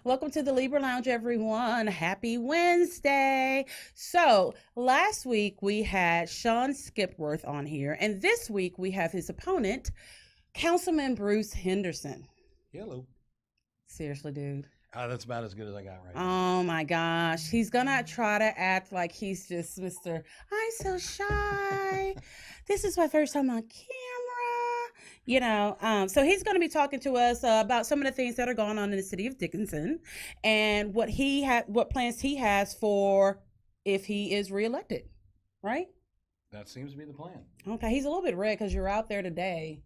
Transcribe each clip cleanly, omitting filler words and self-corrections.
Welcome to the Libra Lounge, everyone. Happy Wednesday. So last week we had Sean Skipworth on here, and this week we have his opponent, Councilman Bruce Henderson. Hello. Seriously, dude. That's about as good as I got right now. Oh my gosh. He's gonna try to act like he's just Mr. I'm so shy. This is my first time on camera. You know, so he's going to be talking to us about some of the things that are going on in the city of Dickinson and what plans he has for if he is reelected, right? That seems to be the plan. Okay, he's a little bit red because you're out there today.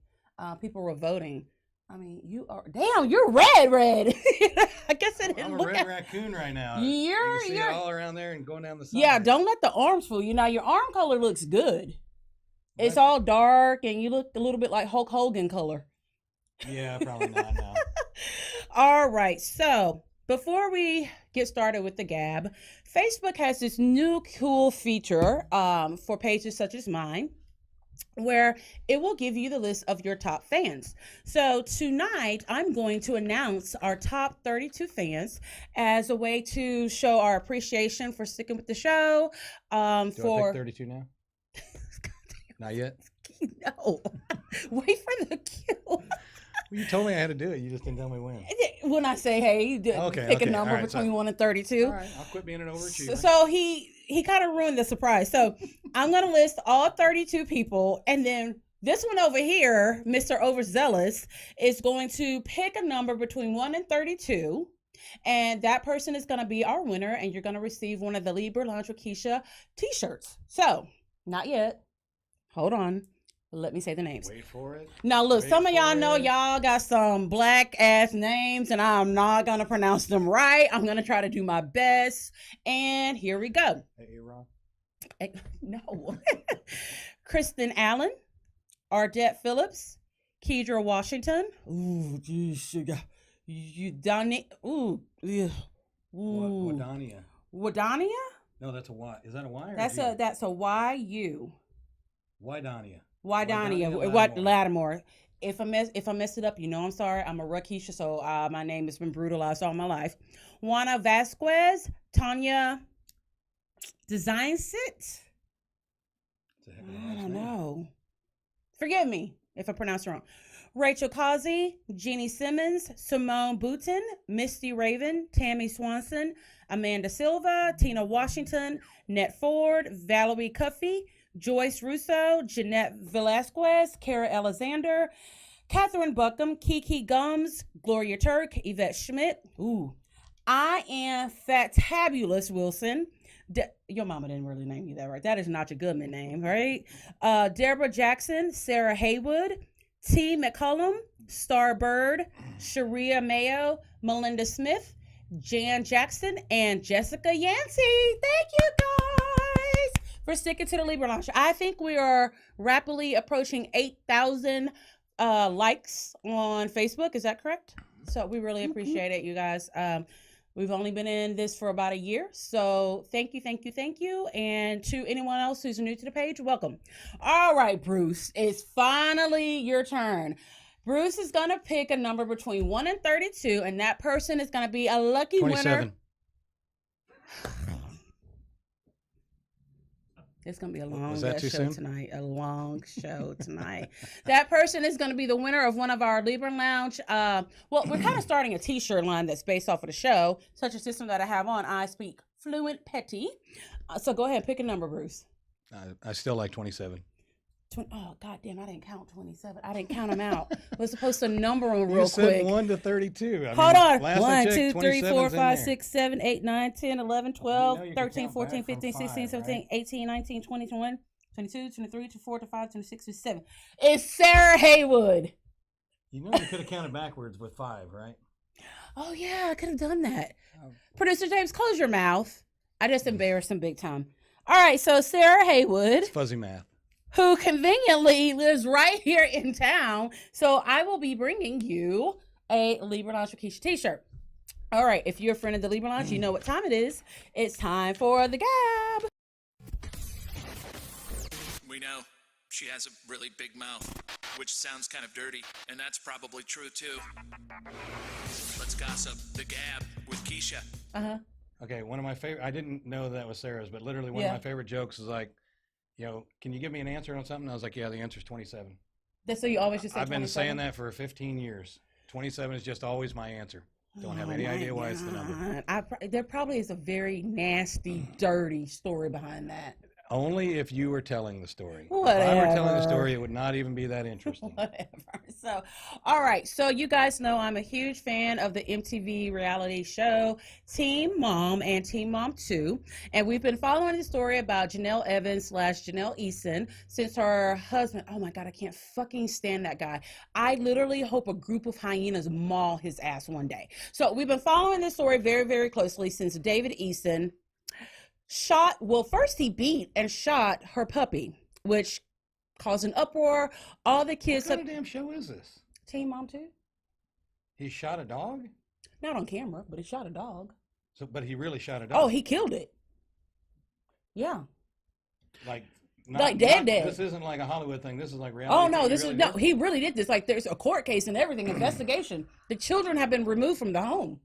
People were voting. I mean, you are, damn, you're red. I guess I didn't I'm a look red at raccoon right now. You're you can see it all around there and going down the side. Yeah, don't let the arms fool you. Now, your arm color looks good. It's all dark, and you look a little bit like Hulk Hogan color. Yeah, probably not now. All right, so before we get started with the gab, Facebook has this new cool feature for pages such as mine, where it will give you the list of your top fans. So tonight, I'm going to announce our top 32 fans as a way to show our appreciation for sticking with the show. Do I pick 32 now? Not yet? No. Wait for the cue. Well, you told me I had to do it. You just didn't tell me when. When I say, hey, pick a number between 1 and 32. All right, I'll quit being an overachiever. So he kind of ruined the surprise. So I'm going to list all 32 people, and then this one over here, Mr. Overzealous, is going to pick a number between 1 and 32. And that person is going to be our winner, and you're going to receive one of the Libra Lounge with Keisha t-shirts. So, not yet. Hold on. Let me say the names. Wait for it. Now, look, some of y'all know y'all got some black-ass names, and I'm not going to pronounce them right. I'm going to try to do my best. And here we go. Hey, Ron. No. Kristen Allen, Ardette Phillips, Kedra Washington. Ooh, geez, you done it. Ooh. Wadania. Wadania? No, that's a Y. Is that a Y or That's a Y-U. Wydania. What Lattimore. If I mess it up, you know I'm sorry. I'm a Rakisha, so my name has been brutalized all my life. Juana Vasquez, Tanya Design Sit. I don't know. Forgive me if I pronounce it wrong. Rachel Causey, Jeannie Simmons, Simone Boutin, Misty Raven, Tammy Swanson, Amanda Silva, Tina Washington, Nett Ford, Valerie Cuffey, Joyce Russo, Jeanette Velasquez, Kara Alexander, Catherine Buckham, Kiki Gums, Gloria Turk, Yvette Schmidt. Ooh, I am Fatabulous Wilson. Your mama didn't really name you that, right? That is not your Goodman name, right? Deborah Jackson, Sarah Haywood, T. McCullum, Star Bird, Sharia Mayo, Melinda Smith, Jan Jackson, and Jessica Yancey. Thank you, guys, for sticking to the Libra Lounge. I think we are rapidly approaching 8,000 likes on Facebook. Is that correct? So we really appreciate it, you guys. We've only been in this for about a year. So thank you. And to anyone else who's new to the page, welcome. All right, Bruce, it's finally your turn. Bruce is going to pick a number between 1 and 32, and that person is going to be a lucky 27. winner. It's going to be a long show tonight. A long show tonight. That person is going to be the winner of one of our Libra Lounge. Well, we're kind of starting a t-shirt line that's based off of the show, such a system that I have on. I speak fluent petty. So go ahead, pick a number, Bruce. I still like 27. Oh, goddamn, I didn't count 27. I didn't count them out. I was supposed to number them real you said quick. 1 to 32. Hold on. 1, 2, 3, 4, 5, 6, 7, 8, 9, 10, 11, 12, 13, 14, 15, 16, 17, 18, 19, 20, 21, 22, 23, 24, 25, 26, 27. It's Sarah Haywood. You know you could have counted backwards with 5, right? Oh, yeah, I could have done that. Producer James, close your mouth. I just embarrassed him big time. All right, so Sarah Haywood. It's fuzzy math. who conveniently lives right here in town. So I will be bringing you a Libra Lounge with Keisha t-shirt. All right, if you're a friend of the Libra Lounge, you know what time it is. It's time for the gab. We know she has a really big mouth, which sounds kind of dirty, and that's probably true too. Let's gossip. The gab with Keisha. Okay, one of my favorite, I didn't know that was Sarah's, but literally one of my favorite jokes is like, can you give me an answer on something? I was like, yeah, the answer's 27. That's so you always just say I've 27? been saying that for 15 years. 27 is just always my answer. Don't have any idea why it's the number. There probably is a very nasty, dirty story behind that. Only if you were telling the story. Whatever. If I were telling the story, it would not even be that interesting. Whatever. So, all right. So you guys know I'm a huge fan of the MTV reality show Teen Mom and Teen Mom 2. And we've been following the story about Janelle Evans / Janelle Eason since her husband, oh my God, I can't fucking stand that guy. I literally hope a group of hyenas maul his ass one day. So we've been following this story very, very closely since David Eason first he beat and shot her puppy, which caused an uproar. All the kids. What kind of damn show is this? Teen Mom 2. He shot a dog? Not on camera, but he shot a dog. But he really shot a dog. Oh, he killed it. Yeah. Like dead. This isn't like a Hollywood thing. This is like reality. Oh no, he really did this. Like there's a court case and everything, investigation. The children have been removed from the home.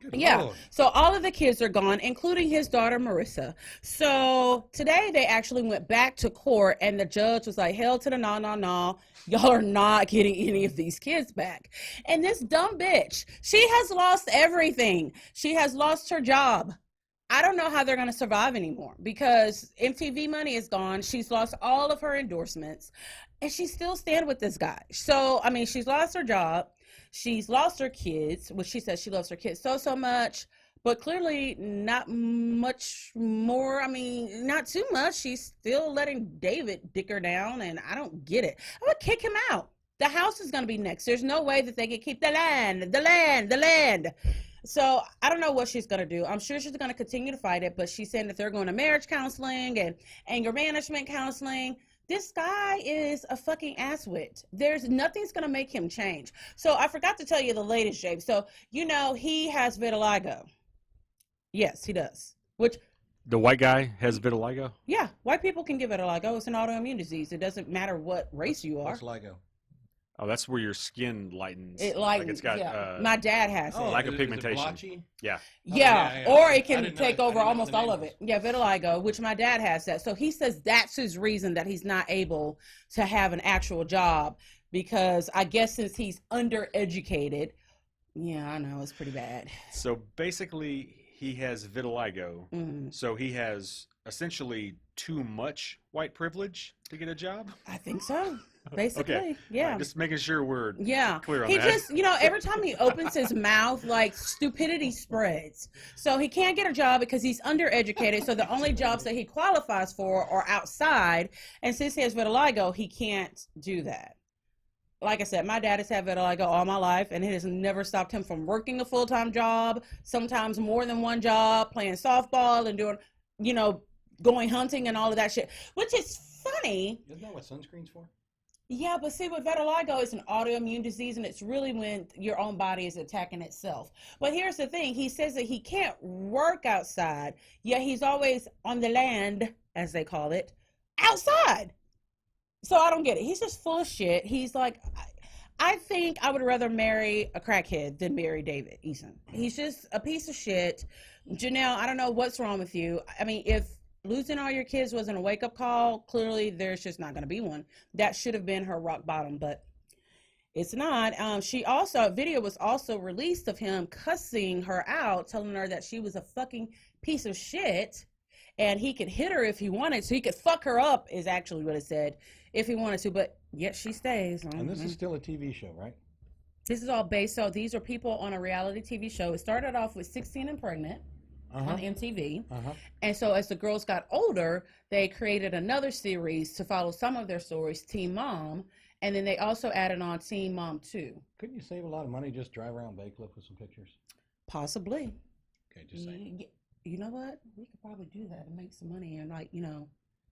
Good yeah. Lord. So all of the kids are gone, including his daughter, Marissa. So today they actually went back to court and the judge was like, hell to the no. Y'all are not getting any of these kids back. And this dumb bitch, she has lost everything. She has lost her job. I don't know how they're going to survive anymore because MTV money is gone. She's lost all of her endorsements and she's still standing with this guy. So, I mean, she's lost her job. She's lost her kids, which she says she loves her kids so much, but clearly not much more. I mean, not too much. She's still letting David dick her down, and I don't get it. I'm going to kick him out. The house is going to be next. There's no way that they can keep the land. So I don't know what she's going to do. I'm sure she's going to continue to fight it, but she's saying that they're going to marriage counseling and anger management counseling. This guy is a fucking asswit. There's nothing's going to make him change. So I forgot to tell you the latest, James. So, he has vitiligo. Yes, he does. Which the white guy has vitiligo? Yeah, white people can get vitiligo. It's an autoimmune disease. It doesn't matter what race you are. What's LIGO? Oh, that's where your skin lightens. It lightens. Like it's got, yeah. My dad has it. Lack of Is it pigmentation. blotchy? Yeah. Yeah, or it can take over almost all of it. Yeah, vitiligo, which my dad has that. So he says that's his reason that he's not able to have an actual job because I guess since he's undereducated. Yeah, I know, it's pretty bad. So basically, he has vitiligo. Mm-hmm. So he has essentially too much white privilege to get a job? I think so. Basically, okay. Yeah. Right, just making sure we're clear on he that. Just, every time he opens his mouth, like stupidity spreads. So he can't get a job because he's undereducated. So the only jobs that he qualifies for are outside. And since he has vitiligo, he can't do that. Like I said, my dad has had vitiligo all my life, and it has never stopped him from working a full-time job, sometimes more than one job, playing softball and doing, going hunting and all of that shit, which is funny. Isn't that what sunscreen's for? Yeah, but see, with vitiligo, it's an autoimmune disease, and it's really when your own body is attacking itself. But here's the thing. He says that he can't work outside, yet he's always on the land, as they call it, outside. So I don't get it. He's just full of shit. He's like, I think I would rather marry a crackhead than marry David Eason. He's just a piece of shit. Janelle, I don't know what's wrong with you. I mean, if losing all your kids wasn't a wake-up call, clearly there's just not going to be one. That should have been her rock bottom, but it's not. A video was also released of him cussing her out, telling her that she was a fucking piece of shit, and he could hit her if he wanted to. He could fuck her up, is actually what it said, if he wanted to, but yet she stays. And this is still a TV show, right? This is all based, so these are people on a reality TV show. It started off with 16 and Pregnant. On MTV. And so as the girls got older, they created another series to follow some of their stories, Teen Mom, and then they also added on Teen Mom 2. Couldn't you save a lot of money, just drive around Bay Cliff with some pictures? Possibly. Okay, just saying. You know what? We could probably do that and make some money and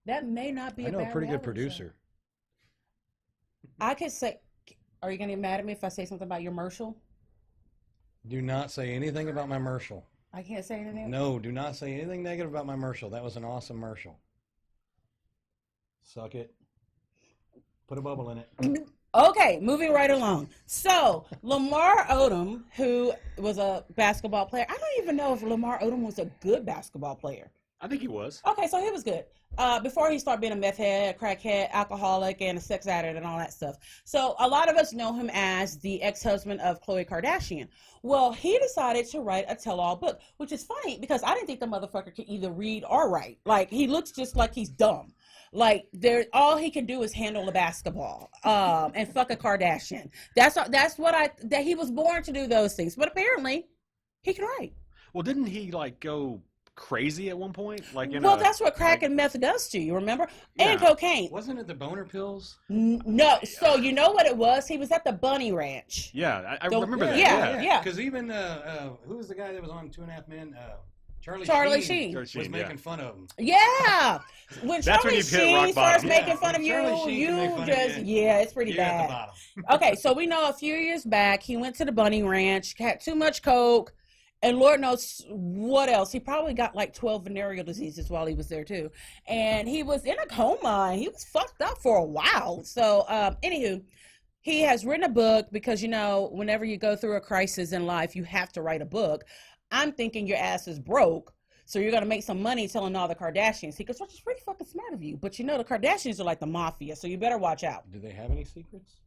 That may not be I a know a bad pretty good reality show. producer. I could say, are you going to get mad at me if I say something about your Marshall? Do not say anything about my Marshall. I can't say anything? No, do not say anything negative about my Marshall. That was an awesome Marshall. Suck it. Put a bubble in it. Okay, moving right along. So, Lamar Odom, who was a basketball player, I don't even know if Lamar Odom was a good basketball player. I think he was. Okay, so he was good. Before he started being a meth head, crackhead, alcoholic, and a sex addict and all that stuff. So a lot of us know him as the ex-husband of Khloe Kardashian. Well, he decided to write a tell-all book, which is funny because I didn't think the motherfucker could either read or write. Like, he looks just like he's dumb. Like, all he can do is handle a basketball and fuck a Kardashian. That he was born to do those things. But apparently, he can write. Well, didn't he like go crazy at one point? Like, that's what crack and meth does to you, remember? And cocaine. Wasn't it the boner pills? No. So you know what it was? He was at the Bunny Ranch. Yeah, I remember that. Yeah. Because even who was the guy that was on 2.5 Men? Charlie Sheen was making fun of him. Yeah. When Charlie Sheen starts making fun of you, it's pretty bad. Okay, so we know a few years back he went to the Bunny Ranch, had too much coke, and Lord knows what else. He probably got like 12 venereal diseases while he was there too. And he was in a coma and he was fucked up for a while. So anywho, he has written a book because, whenever you go through a crisis in life, you have to write a book. I'm thinking your ass is broke, so you're going to make some money telling all the Kardashian secrets, which is pretty fucking smart of you. But the Kardashians are like the mafia, so you better watch out. Do they have any secrets?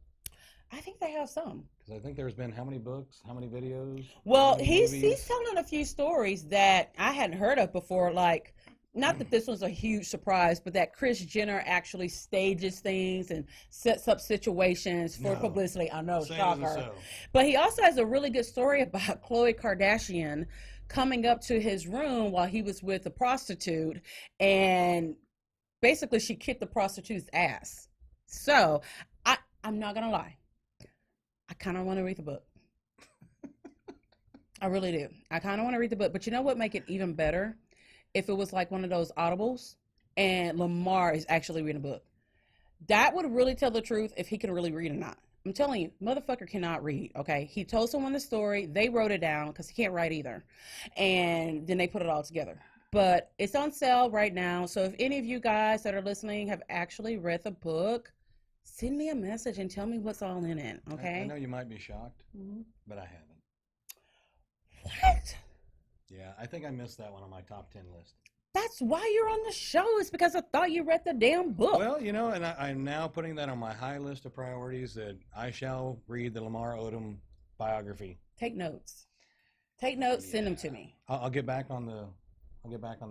I think they have some. Because I think there's been how many books, how many videos? Well, he's telling a few stories that I hadn't heard of before, like, not that this was a huge surprise, but that Kris Jenner actually stages things and sets up situations for publicity. I know, shocker. But he also has a really good story about Khloe Kardashian coming up to his room while he was with a prostitute, and basically she kicked the prostitute's ass. So, I'm not going to lie. I kind of want to read the book. I really do. I kind of want to read the book. But you know what make it even better? If it was like one of those audibles and Lamar is actually reading a book. That would really tell the truth if he can really read or not. I'm telling you, motherfucker cannot read, okay? He told someone the story. They wrote it down because he can't write either. And then they put it all together. But it's on sale right now. So if any of you guys that are listening have actually read the book, send me a message and tell me what's all in it, okay? I know you might be shocked, but I haven't. What? Yeah, I think I missed that one on my top 10 list. That's why you're on the show. It's because I thought you read the damn book. Well, and I'm now putting that on my high list of priorities that I shall read the Lamar Odom biography. Take notes. Send them to me. I'll get back on the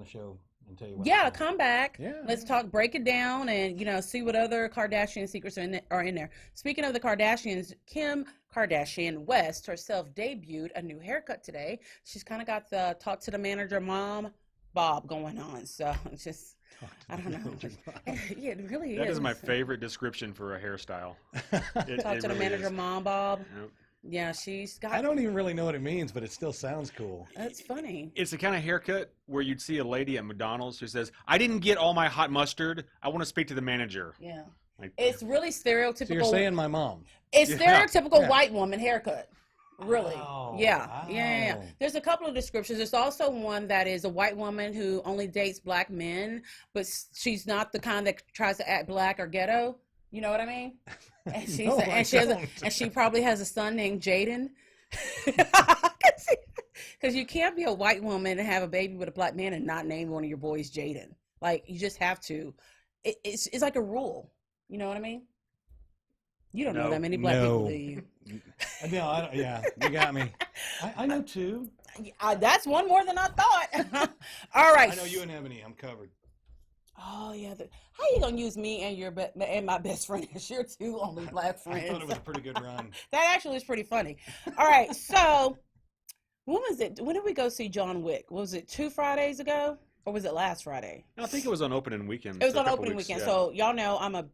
show and tell you what. Yeah, come back. Yeah. Let's talk, break it down, and see what other Kardashian secrets are in there. Speaking of the Kardashians, Kim Kardashian West herself debuted a new haircut today. She's kind of got the talk to the manager mom bob going on. So it's just, I don't know. Yeah, it really is. That is my favorite description for a hairstyle. Talk to the manager mom bob. Yep. Yeah, she's got. I don't even really know what it means, but it still sounds cool. That's funny. It's the kind of haircut where you'd see a lady at McDonald's who says, "I didn't get all my hot mustard. I want to speak to the manager." Yeah. Like, It's really stereotypical. So you're saying my mom. It's stereotypical white woman haircut. Really. Oh, Yeah. There's a couple of descriptions. There's also one that is a white woman who only dates black men, but she's not the kind that tries to act black or ghetto. You know what I mean? And she probably has a son named Jaden. Because you can't be a white woman and have a baby with a black man and not name one of your boys Jaden. Like, you just have to. It's like a rule. You know what I mean? You don't know that many black people, do you? No, you got me. I know two. That's one more than I thought. All right. I know you and Ebony. I'm covered. Oh yeah. How you gonna use me and my best friend as your two only black friends? I thought it was a pretty good run. That actually is pretty funny. All right. So when was it? When did we go see John Wick? Was it 2 Fridays ago, or was it last Friday? I think it was on opening weekend. It was on opening weekend. Yeah. So y'all know I'm a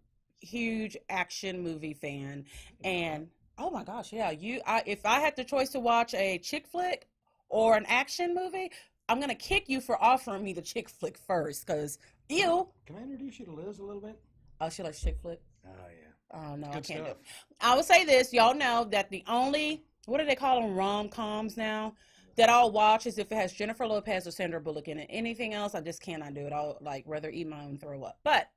huge action movie fan, and oh my gosh, yeah. If I had the choice to watch a chick flick or an action movie, I'm gonna kick you for offering me the chick flick first, because Ew. Can I introduce you to Liz a little bit? Oh, she likes chick flick. Oh yeah. Oh no, I Good can't do stuff. it. I would say this, y'all know that the only, what do they call them, rom-coms now, that I'll watch is if it has Jennifer Lopez or Sandra Bullock in it. Anything else, I just cannot do it. I'll like rather eat my own throw up. But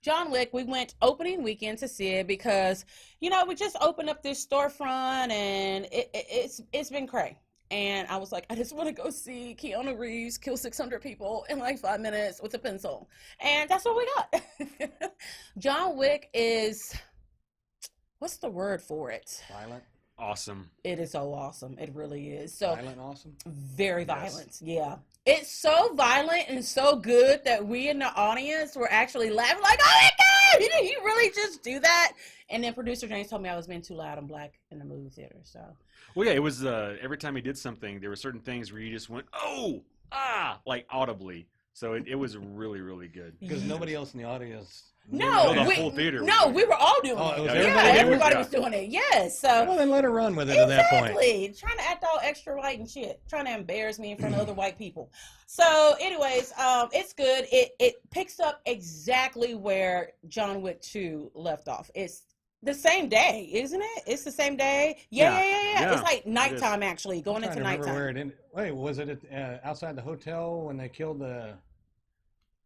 John Wick, we went opening weekend to see it because, you know, we just opened up this storefront and it's been cray. And I was like, I just want to go see Keanu Reeves kill 600 people in like 5 minutes with a pencil. And that's what we got. John Wick is, what's the word for it? Violent. Awesome. It is so awesome. It really is. So Violent. Awesome. very Yes. violent. Yeah. It's so violent and so good that we in the audience were actually laughing like, oh my God, did you really just do that? And then producer James told me I was being too loud and black in the movie theater. So Well, yeah, it was every time he did something, there were certain things where you just went, oh, ah, like audibly. So it was really, really good. Because nobody else in the audience. no, the we, whole theater was no, doing we it. were all doing Oh, it. it was Yeah, everybody everybody doing it? was doing it. Yes. So Well, then let her run with it at that point. exactly. Trying to act all extra white and shit. Trying to embarrass me in front of other white people. So, anyways, it's good. It picks up exactly where John Wick 2 left off. It's the same day, isn't it? It's the same day. Yeah. Yeah, It's like it is. nighttime, actually, going I'm into trying to remember where nighttime. it ended. Wait, was it at, outside the hotel when they killed the?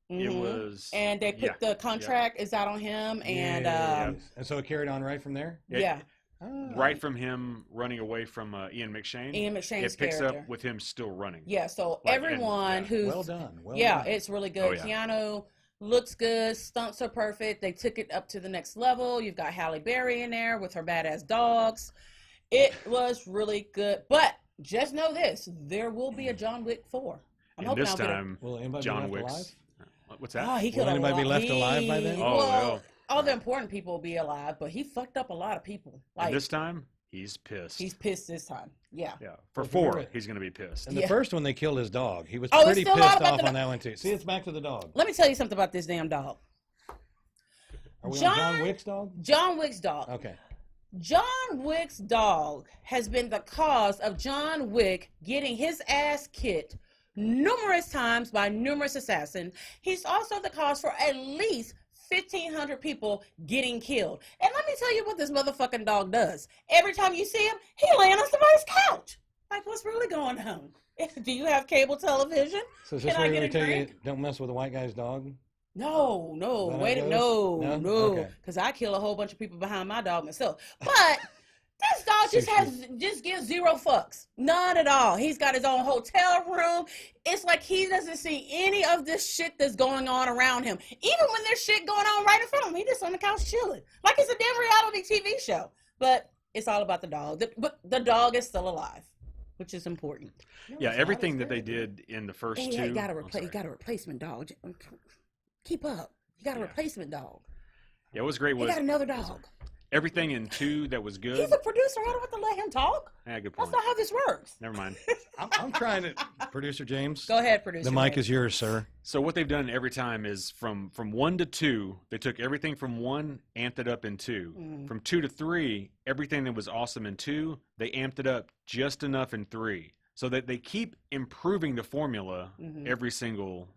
It Mhm. was. And they put the contract is out on him, and Yes. And so it carried on right from there. yeah, Ah. Right from him running away from Ian McShane, Ian McShane's it picks character. up with him still running. Yeah, so Like, and- everyone yeah. who's Well done. Well yeah, done. it's really good. Oh, yeah. Keanu looks good, stunts are perfect. They took it up to the next level. You've got Halle Berry in there with her badass dogs. It was really good. But just know this: there will be a John Wick 4. I'm And hoping this I'll get a time, Will anybody John be left Wick's. alive? What's that? Oh, he Will killed a anybody be lot. left alive by then? Oh, well, no. all the important people will be alive, but he fucked up a lot of people. And Like this time, he's pissed. he's pissed this time. Yeah. Yeah, for Well, 4, remember- he's going to be pissed. And the Yeah. first one they killed his dog. He was Oh, it's pretty still pissed not about off the on that one too. See, it's back to the dog. Let me tell you something about this damn dog. Are we on John- John Wick's dog? John Wick's dog. Okay. John Wick's dog has been the cause of John Wick getting his ass kicked numerous times by numerous assassins. He's also the cause for at least 1,500 people getting killed. And let me tell you what this motherfucking dog does. Every time you see him, he laying on somebody's couch. Like, what's really going on? Do you have cable television? So is this Can I where get they a tell you drink? don't mess with a white guy's dog? No, Is that how wait, it no, goes? No? no, Okay. because I kill a whole bunch of people behind my dog myself. But this dog just gives zero fucks, none at all. He's got his own hotel room. It's like he doesn't see any of this shit that's going on around him. Even when there's shit going on right in front of him, he just on the couch chilling, like it's a damn reality TV show. But it's all about the dog. But the dog is still alive, which is important. Yeah, everything that they did in the first Hey, two. you got a I'm sorry. replacement dog. Keep up. You got a Yeah. replacement dog. Yeah, it was great. You Was got another dog. everything in 2 that was good? He's a producer. I don't have to let him talk. Yeah, good That's point. not how this works. Never mind. I'm trying to. Producer James. Go ahead, producer. The mic is yours, sir. So what they've done every time is from 1 to 2, they took everything from 1, amped it up in 2. Mm. From 2 to 3, everything that was awesome in 2, they amped it up just enough in 3. So that they keep improving the formula Mhm. every single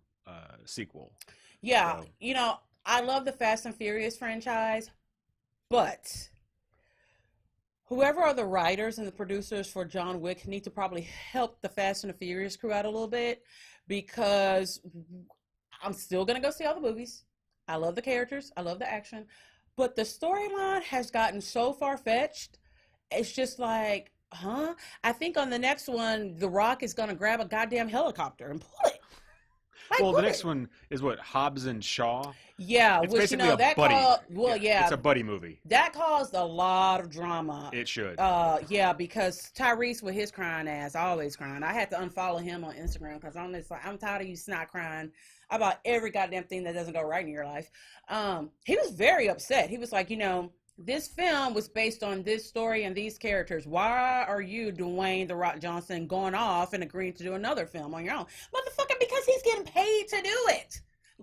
sequel. Yeah, So- you know, I love the Fast and Furious franchise, but whoever are the writers and the producers for John Wick need to probably help the Fast and the Furious crew out a little bit, because I'm still going to go see all the movies. I love the characters. I love the action. But the storyline has gotten so far-fetched. It's just like, huh? I think on the next one, The Rock is going to grab a goddamn helicopter and pull it. Like, Well, the pull next it. one is what, Hobbs and Shaw? Yeah, It's which, you basically know, a that buddy. yeah, It's a buddy movie. that caused a lot of drama. It should. Yeah, because Tyrese with his crying ass, always crying. I had to unfollow him on Instagram because I'm just like, I'm tired of you snot crying about every goddamn thing that doesn't go right in your life. He was very upset. He was like, you know, this film was based on this story and these characters. Why are you, Dwayne The Rock Johnson, going off and agreeing to do another film on your own? Motherfucker, because he's getting paid to do it.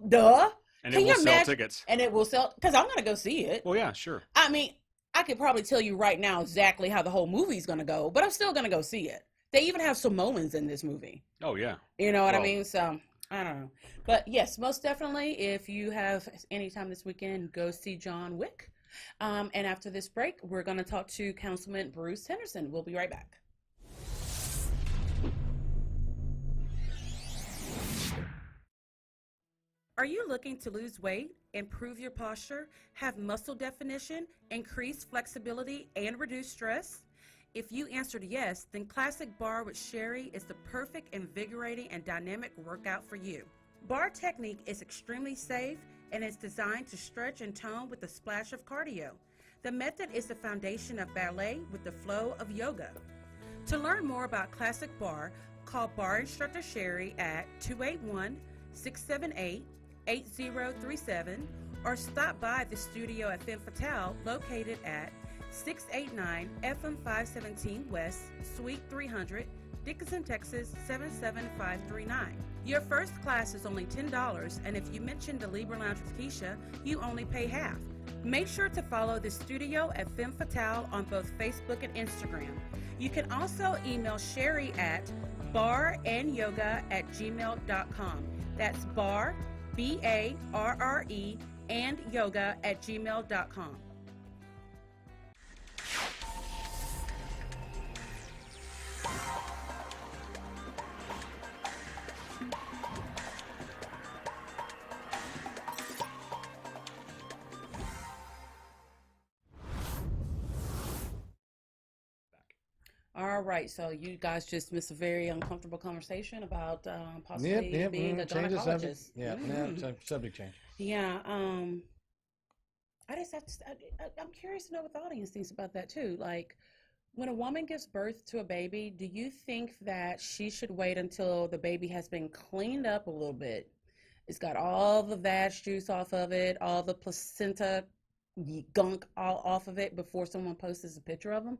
Duh. And Can it you will sell imagine- tickets. And it will sell, because I'm going to go see it. Well, yeah, sure. I mean, I could probably tell you right now exactly how the whole movie's going to go, but I'm still going to go see it. They even have Samoans in this movie. Oh, yeah. You know what I Well, mean? So, I don't know. But yes, most definitely, if you have any time this weekend, go see John Wick. And after this break, we're going to talk to Councilman Bruce Henderson. We'll be right back. Are you looking to lose weight, improve your posture, have muscle definition, increase flexibility, and reduce stress? If you answered yes, then Classic Bar with Sherry is the perfect, invigorating, and dynamic workout for you. Bar technique is extremely safe and is designed to stretch and tone with a splash of cardio. The method is the foundation of ballet with the flow of yoga. To learn more about Classic Bar, call Bar Instructor Sherry at 281-678-8037 or stop by the studio at Femme Fatale located at 689 FM 517 West, Suite 300, Dickinson, Texas 77539. Your first class is only $10, and if you mention the Libra Lounge with Keisha, you only pay half. Make sure to follow the studio at Femme Fatale on both Facebook and Instagram. You can also email Sherry at barandyoga@gmail.com. That's bar, B-A-R-R-E, and yoga@gmail.com. All right, so you guys just missed a very uncomfortable conversation about possibly being a change the subject. gynecologist. Subject change. Yeah, I just have to. I'm curious to know what the audience thinks about that too. Like, when a woman gives birth to a baby, do you think that she should wait until the baby has been cleaned up a little bit? It's got all the vag juice off of it, all the placenta gunk all off of it before someone posts a picture of them?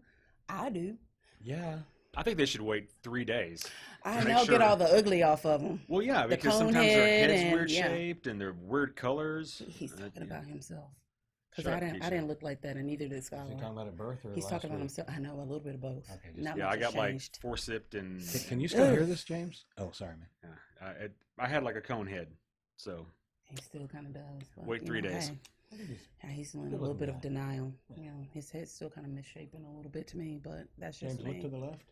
I do. Yeah. I think they should wait 3 days. I know, get all the ugly off of them. Well, yeah, The because cone sometimes their head head's and- weird yeah. shaped and they're weird colors. He's talking about himself. Because Shut I up, didn't Keisha. look like that, and neither did Is he talking Scholar. about at birth or He's last talking about week? himself. I know, a little bit of both. Okay, just- Not Yeah, much I got has like changed. forceps and Can you still hear this, James? Oh, sorry, man. yeah, I had like a cone head. So He still kind of does. But, Wait 3 days. He's in a Good little looking bit of guy. denial. You know, his head's still kind of misshapen a little bit to me, but that's just James, look me. to the left.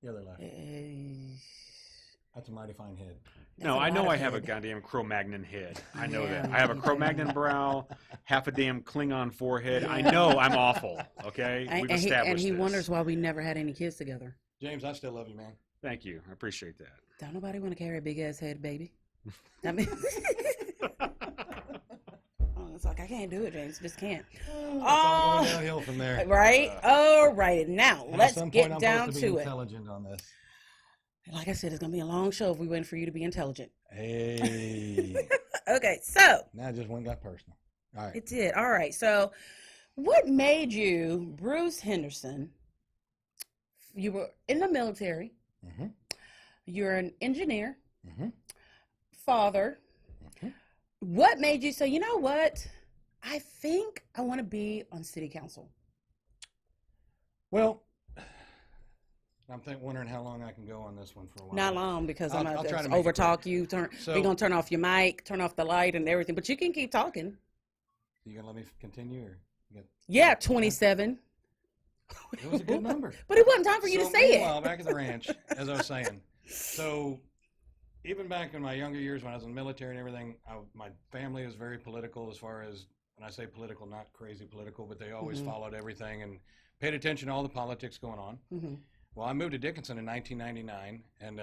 The other left. Eh, That's a mighty fine head. that's no, a I know lot I of have a head. goddamn Cro-Magnon head. I know Yeah, that. I have a you do. Cro-Magnon brow, half a damn Klingon forehead. I know I'm awful. Okay, we've established and he this. wonders why we never had any kids together. James, I still love you, man. Thank you. I appreciate that. Don't nobody want to carry a big ass head, baby. I mean, oh, it's like I can't do it, James. Just can't. It's all going downhill from there. Right? All right. Now And at let's some point, get I'm down supposed to be to it. intelligent on this. Like I said, it's gonna be a long show if we wait for you to be intelligent. Hey. Okay, so Now it just went got personal. All right. it did. All right. So, what made you, Bruce Henderson? You were in the military. Mm-hmm. You're an engineer, Mm-hmm. father. Mhm. What made you say, you know what? I think I want to be on city council. Well, I'm wondering how long I can go on this one for a while. Not long because I'm I'll going try to to make it overtalk quick. you. We're So- going to turn off your mic, turn off the light and everything. But you can keep talking. You gonna let me continue, or you Yeah, 27. got, it was a good number. But it wasn't time for you to So say meanwhile, it. back at the ranch, as I was saying, so even back in my younger years when I was in the military and everything, my family was very political. As far as when I say political, not crazy political, but they always Mhm. followed everything and paid attention to all the politics going on. Hmm. Well, I moved to Dickinson in 1999, and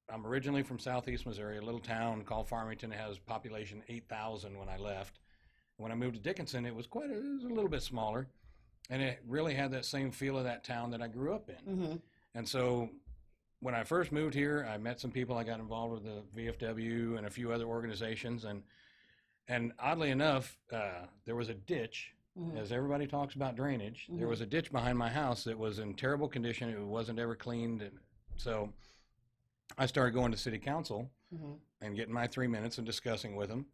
I'm originally from southeast Missouri, a little town called Farmington. It has population 8,000 when I left. When I moved to Dickinson, it was a little bit smaller, and it really had that same feel of that town that I grew up in. Hmm. And so when I first moved here, I met some people. I got involved with the VFW and a few other organizations, and oddly enough, there was a ditch. Mhm. As everybody talks about drainage, there Mhm. was a ditch behind my house that was in terrible condition. It wasn't ever cleaned. And so I started going to city council Hmm. and getting my 3 minutes and discussing with them.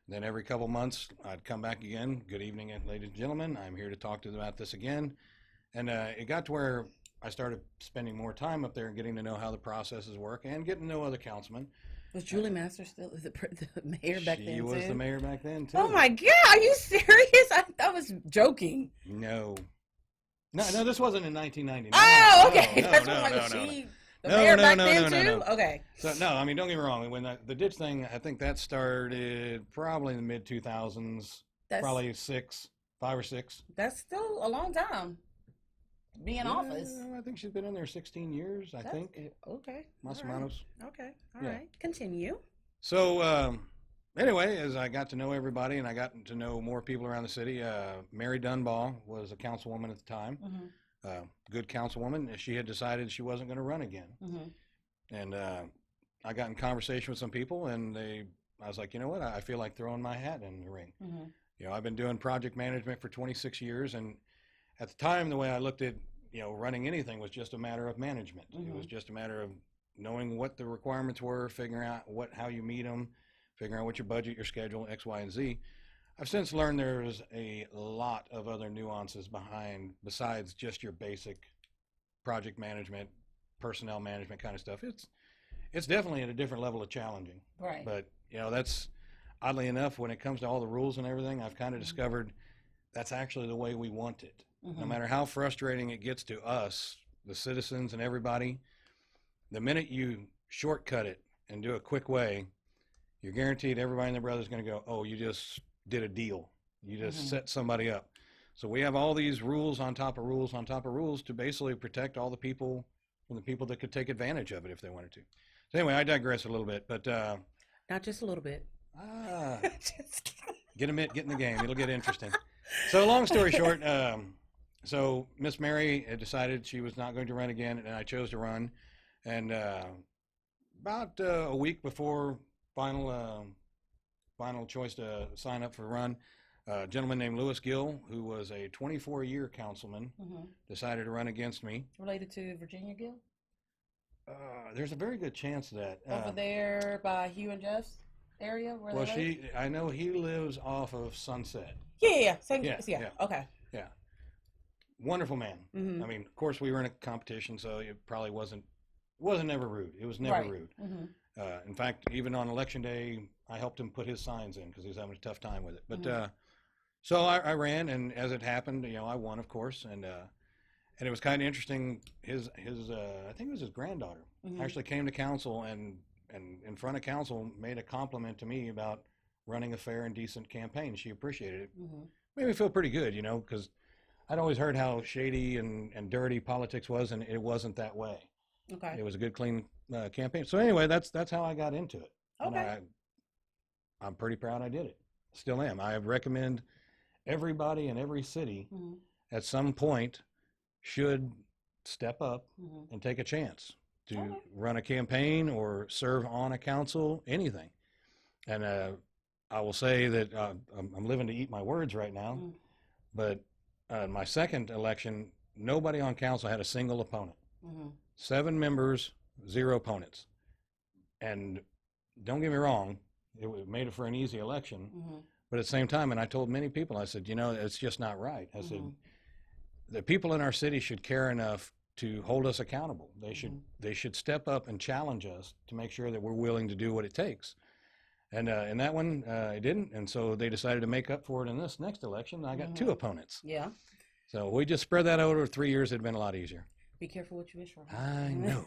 Then every couple months, I'd come back again. Good evening, ladies and gentlemen. I'm here to talk to you about this again. And it got to where I started spending more time up there and getting to know how the processes work and getting to know other councilmen. Was Julie Masters still the mayor back then? She was too? the mayor back then too. Oh my God, are you serious? I was joking. No, this wasn't in 1999. Oh, okay. No, That's no, what I'm like, no, no, she the no, mayor no, back no, then no, too? no, no. Okay. So no, I mean, don't get me wrong. When the ditch thing, I think that started probably in the mid 2000s, probably 5 or 6. That's still a long time to be in office. I think she's been in there 16 years. I think. Okay. Mas all o right. menos. Okay. All Yeah. right. Continue. So anyway, as I got to know everybody and I got to know more people around the city, Mary Dunbar was a councilwoman at the time. Mm-hmm. Good councilwoman. She had decided she wasn't going to run again. Mm-hmm. And I got in conversation with some people, and I was like, you know what? I feel like throwing my hat in the ring. Mm-hmm. You know, I've been doing project management for 26 years, and at the time, the way I looked at, running anything was just a matter of management. Mm-hmm. It was just a matter of knowing what the requirements were, figuring out how you meet them, figuring out what your budget, your schedule, X, Y, and Z. I've since learned there's a lot of other nuances besides just your basic project management, personnel management kind of stuff. It's definitely at a different level of challenging. Right. But, that's oddly enough, when it comes to all the rules and everything, I've kind of discovered that's actually the way we want it. Mm-hmm. No matter how frustrating it gets to us, the citizens and everybody, the minute you shortcut it and do a quick way, you're guaranteed everybody and their brother's going to go, oh, you just did a deal. You just set somebody up. So we have all these rules on top of rules on top of rules to basically protect all the people from the people that could take advantage of it if they wanted to. So anyway, I digress a little bit, but not just a little bit. Just get in the game. It'll get interesting. So long story short, so Miss Mary had decided she was not going to run again, and I chose to run. And about a week before final choice to sign up for the run, a gentleman named Lewis Gill, who was a 24-year councilman, decided to run against me. Related to Virginia Gill? There's a very good chance of that. Over there by Hugh and Jeff's area? Where Well, they live? I know he lives off of Sunset. Yeah. Same, Yeah. Okay. Yeah. Wonderful man. Mm-hmm. I mean, of course, we were in a competition, so it probably wasn't never rude. It was never rude. Mm-hmm. In fact, even on election day, I helped him put his signs in because he was having a tough time with it. But so I ran, and as it happened, I won, of course, and it was kind of interesting. His I think it was his granddaughter actually came to council and in front of council made a compliment to me about running a fair and decent campaign. She appreciated it. Made me feel pretty good, because I'd always heard how shady and dirty politics was, and it wasn't that way. Okay. It was a good, clean campaign. So anyway, that's how I got into it. Okay. And I'm pretty proud I did it. Still am. I recommend everybody in every city at some point should step up and take a chance to run a campaign or serve on a council, anything. And I will say that I'm living to eat my words right now, but my second election, nobody on council had a single opponent. 7 members, 0 opponents. And don't get me wrong, it made it for an easy election, but at the same time, and I told many people, I said, it's just not right. I said, the people in our city should care enough to hold us accountable. They should step up and challenge us to make sure that we're willing to do what it takes. And in that one, it didn't, and so they decided to make up for it in this next election. I got 2 opponents. Yeah. So we just spread that out over 3 years. It'd been a lot easier. Be careful what you wish for. I know.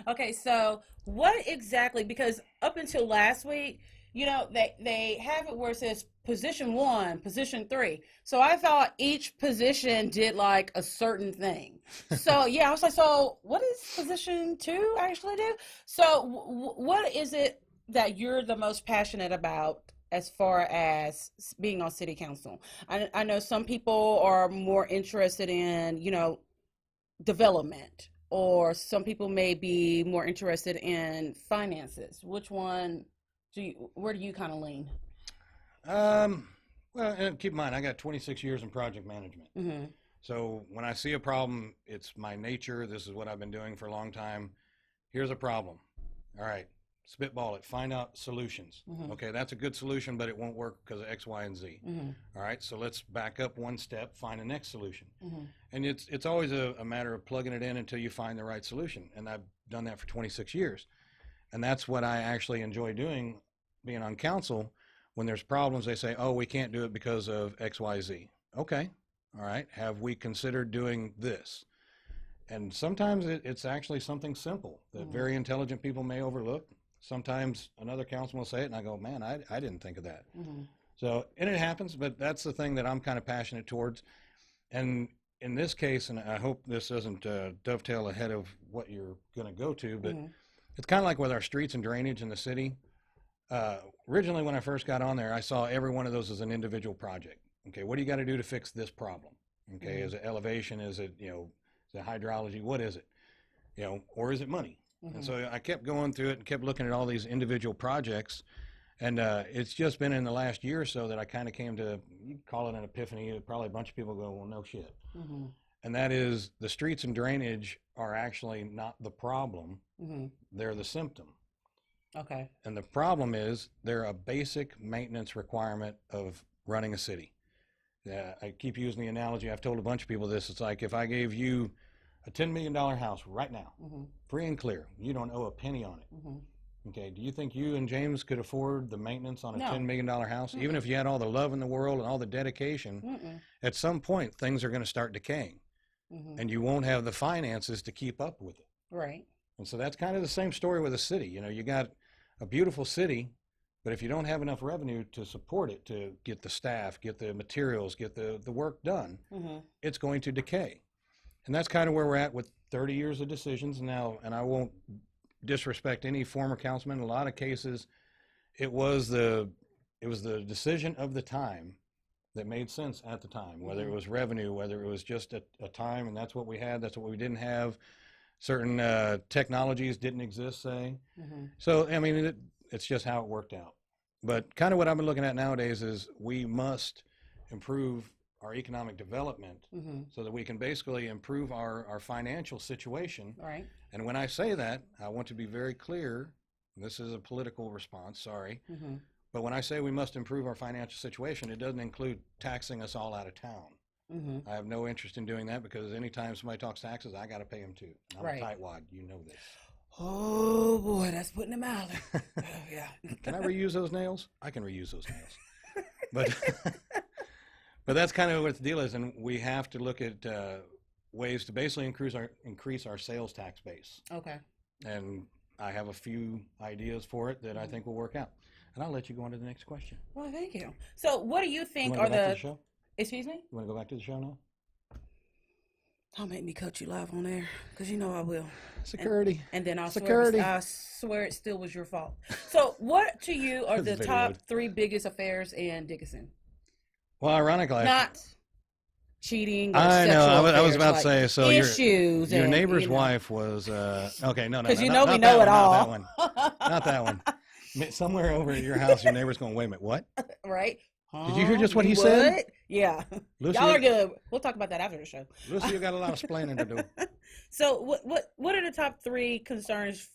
Okay, so what exactly, because up until last week, they have it where it says position 1, position 3. So I thought each position did like a certain thing. So yeah, I was like, so what does position 2 actually do? So what is it that you're the most passionate about as far as being on city council? I know some people are more interested in, development, or some people may be more interested in finances. Which one where do you kind of lean? Well, and keep in mind, I got 26 years in project management. So when I see a problem, it's my nature. This is what I've been doing for a long time. Here's a problem. All right, spitball it, find out solutions. Okay, that's a good solution, but it won't work because of X, Y, and Z. All right, so let's back up one step, find the next solution. And it's always a matter of plugging it in until you find the right solution. And I've done that for 26 years. And that's what I actually enjoy doing, being on council. When there's problems, they say, oh, we can't do it because of XYZ. Okay, all right. Have we considered doing this? And sometimes it's actually something simple that very intelligent people may overlook. Sometimes another councilman will say it, and I go, man, I didn't think of that. So, and it happens, but that's the thing that I'm kind of passionate towards. And in this case, and I hope this doesn't dovetail ahead of what you're going to go to, but it's kind of like with our streets and drainage in the city. Originally, when I first got on there, I saw every one of those as an individual project. Okay, what do you got to do to fix this problem? Okay, is it elevation? Is it, is it hydrology? What is it? Or is it money? And so I kept going through it and kept looking at all these individual projects. And it's just been in the last year or so that I kind of came to, you call it an epiphany. Probably a bunch of people go, well, no shit. And that is, the streets and drainage are actually not the problem. They're the symptom. Okay. And the problem is they're a basic maintenance requirement of running a city. I keep using the analogy. I've told a bunch of people this. It's like if I gave you a $10 million house right now, free and clear, you don't owe a penny on it. Okay, do you think you and James could afford the maintenance on a $10 million house? Even if you had all the love in the world and all the dedication, at some point things are going to start decaying. And you won't have the finances to keep up with it. Right. And so that's kind of the same story with a city. You got a beautiful city, but if you don't have enough revenue to support it, to get the staff, get the materials, get the work done, it's going to decay. And that's kind of where we're at with 30 years of decisions now. And I won't disrespect any former councilman. In a lot of cases, it was the decision of the time that made sense at the time, whether it was revenue, whether it was just a time, and that's what we had, that's what we didn't have. Certain technologies didn't exist, say. So, I mean, it's just how it worked out. But kind of what I've been looking at nowadays is we must improve our economic development so that we can basically improve our financial situation. Right. And when I say that, I want to be very clear. This is a political response, sorry. But when I say we must improve our financial situation, it doesn't include taxing us all out of town. I have no interest in doing that because anytime somebody talks taxes, I got to pay them too. I'm a tightwad, you know this. Oh boy, that's putting them out. Yeah. Can I reuse those nails? I can reuse those nails. But that's kind of what the deal is, and we have to look at ways to basically increase our sales tax base. Okay. And I have a few ideas for it that I think will work out. And I'll let you go on to the next question. Well, thank you. So what do you think are the show? Excuse me? You want to go back to the show now? Don't make me cut you live on there, because you know I will. Security. And then I swear it still was your fault. So what to you are the top 3 biggest affairs in Dickinson? Well, ironically, not cheating. Or I know. I was about to say. So issues. Your neighbor's wife was okay. No, because we know it all. Not that one. Not that one. Somewhere over at your house, your neighbor's going, wait a minute, what? Right. Did you hear just what he said? Yeah. Lucy, y'all are good. We'll talk about that after the show. Lucy, you got a lot of explaining to do. So what are the top 3 concerns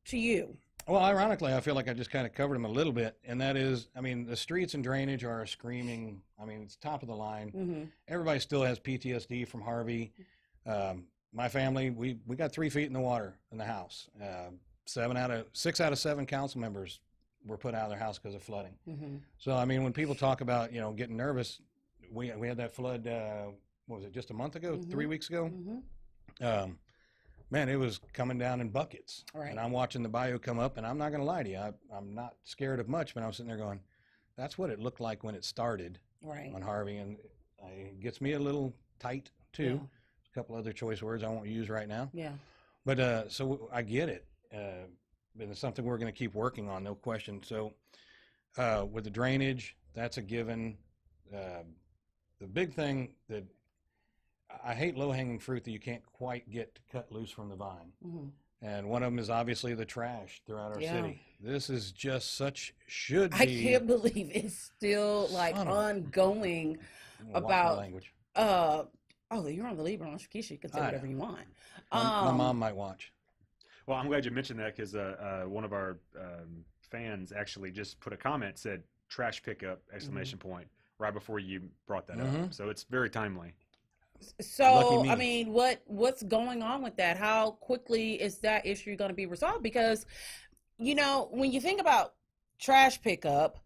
to you? Well, ironically, I feel like I just kind of covered them a little bit, and that is, I mean, the streets and drainage are screaming. I mean, it's top of the line. Everybody still has PTSD from Harvey. My family, we got 3 feet in the water in the house. 6 out of 7 council members were put out of their house because of flooding. So, I mean, when people talk about, getting nervous, we had that flood, what was it, just a month ago, 3 weeks ago? Man, it was coming down in buckets. Right. And I'm watching the bayou come up, and I'm not going to lie to you, I'm not scared of much, but I'm sitting there going, that's what it looked like when it started on Harvey, and it gets me a little tight, too. Yeah. A couple other choice words I won't use right now. Yeah. But so I get it. But it's something we're going to keep working on, no question. So with the drainage, that's a given. The big thing that I hate low-hanging fruit that you can't quite get to cut loose from the vine. And one of them is obviously the trash throughout our city. This is just should be. I can't believe it's still ongoing about. Language. Oh, you're on the Libra on Keisha. You can say whatever you want. My mom might watch. Well, I'm glad you mentioned that because one of our fans actually just put a comment, said trash pickup, ! Right before you brought that up. So it's very timely. So, I mean, what's going on with that? How quickly is that issue going to be resolved? Because you know, when you think about trash pickup,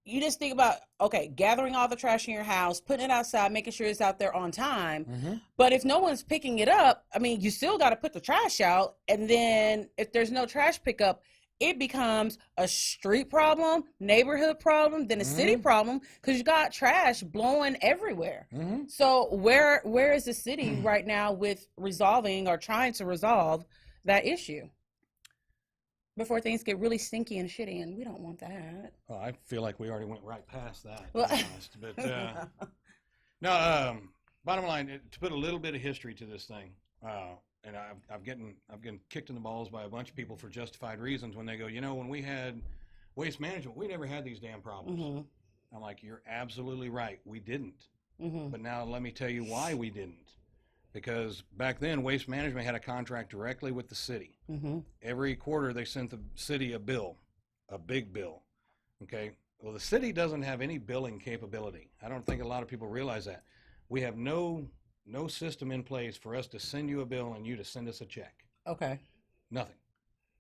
you just think about, okay, gathering all the trash in your house, putting it outside, making sure it's out there on time. Mm-hmm. But if no one's picking it up, I mean, you still got to put the trash out. And then if there's no trash pickup, it becomes a street problem, neighborhood problem, then a city problem, because you got trash blowing everywhere. Mm-hmm. So where is the city right now with resolving or trying to resolve that issue before things get really stinky and shitty? And we don't want that. Well, I feel like we already went right past that, Well- to be honest. But no, bottom line, to put a little bit of history to this thing, and I've getting kicked in the balls by a bunch of people for justified reasons when they go, you know, when we had waste management, we never had these damn problems. Mm-hmm. I'm like, you're absolutely right, we didn't. Mm-hmm. But now let me tell you why we didn't. Because back then, waste management had a contract directly with the city. Mm-hmm. Every quarter, they sent the city a bill, a big bill. Okay. Well, the city doesn't have any billing capability. I don't think a lot of people realize that. We have no system in place for us to send you a bill and you to send us a check. Okay. Nothing.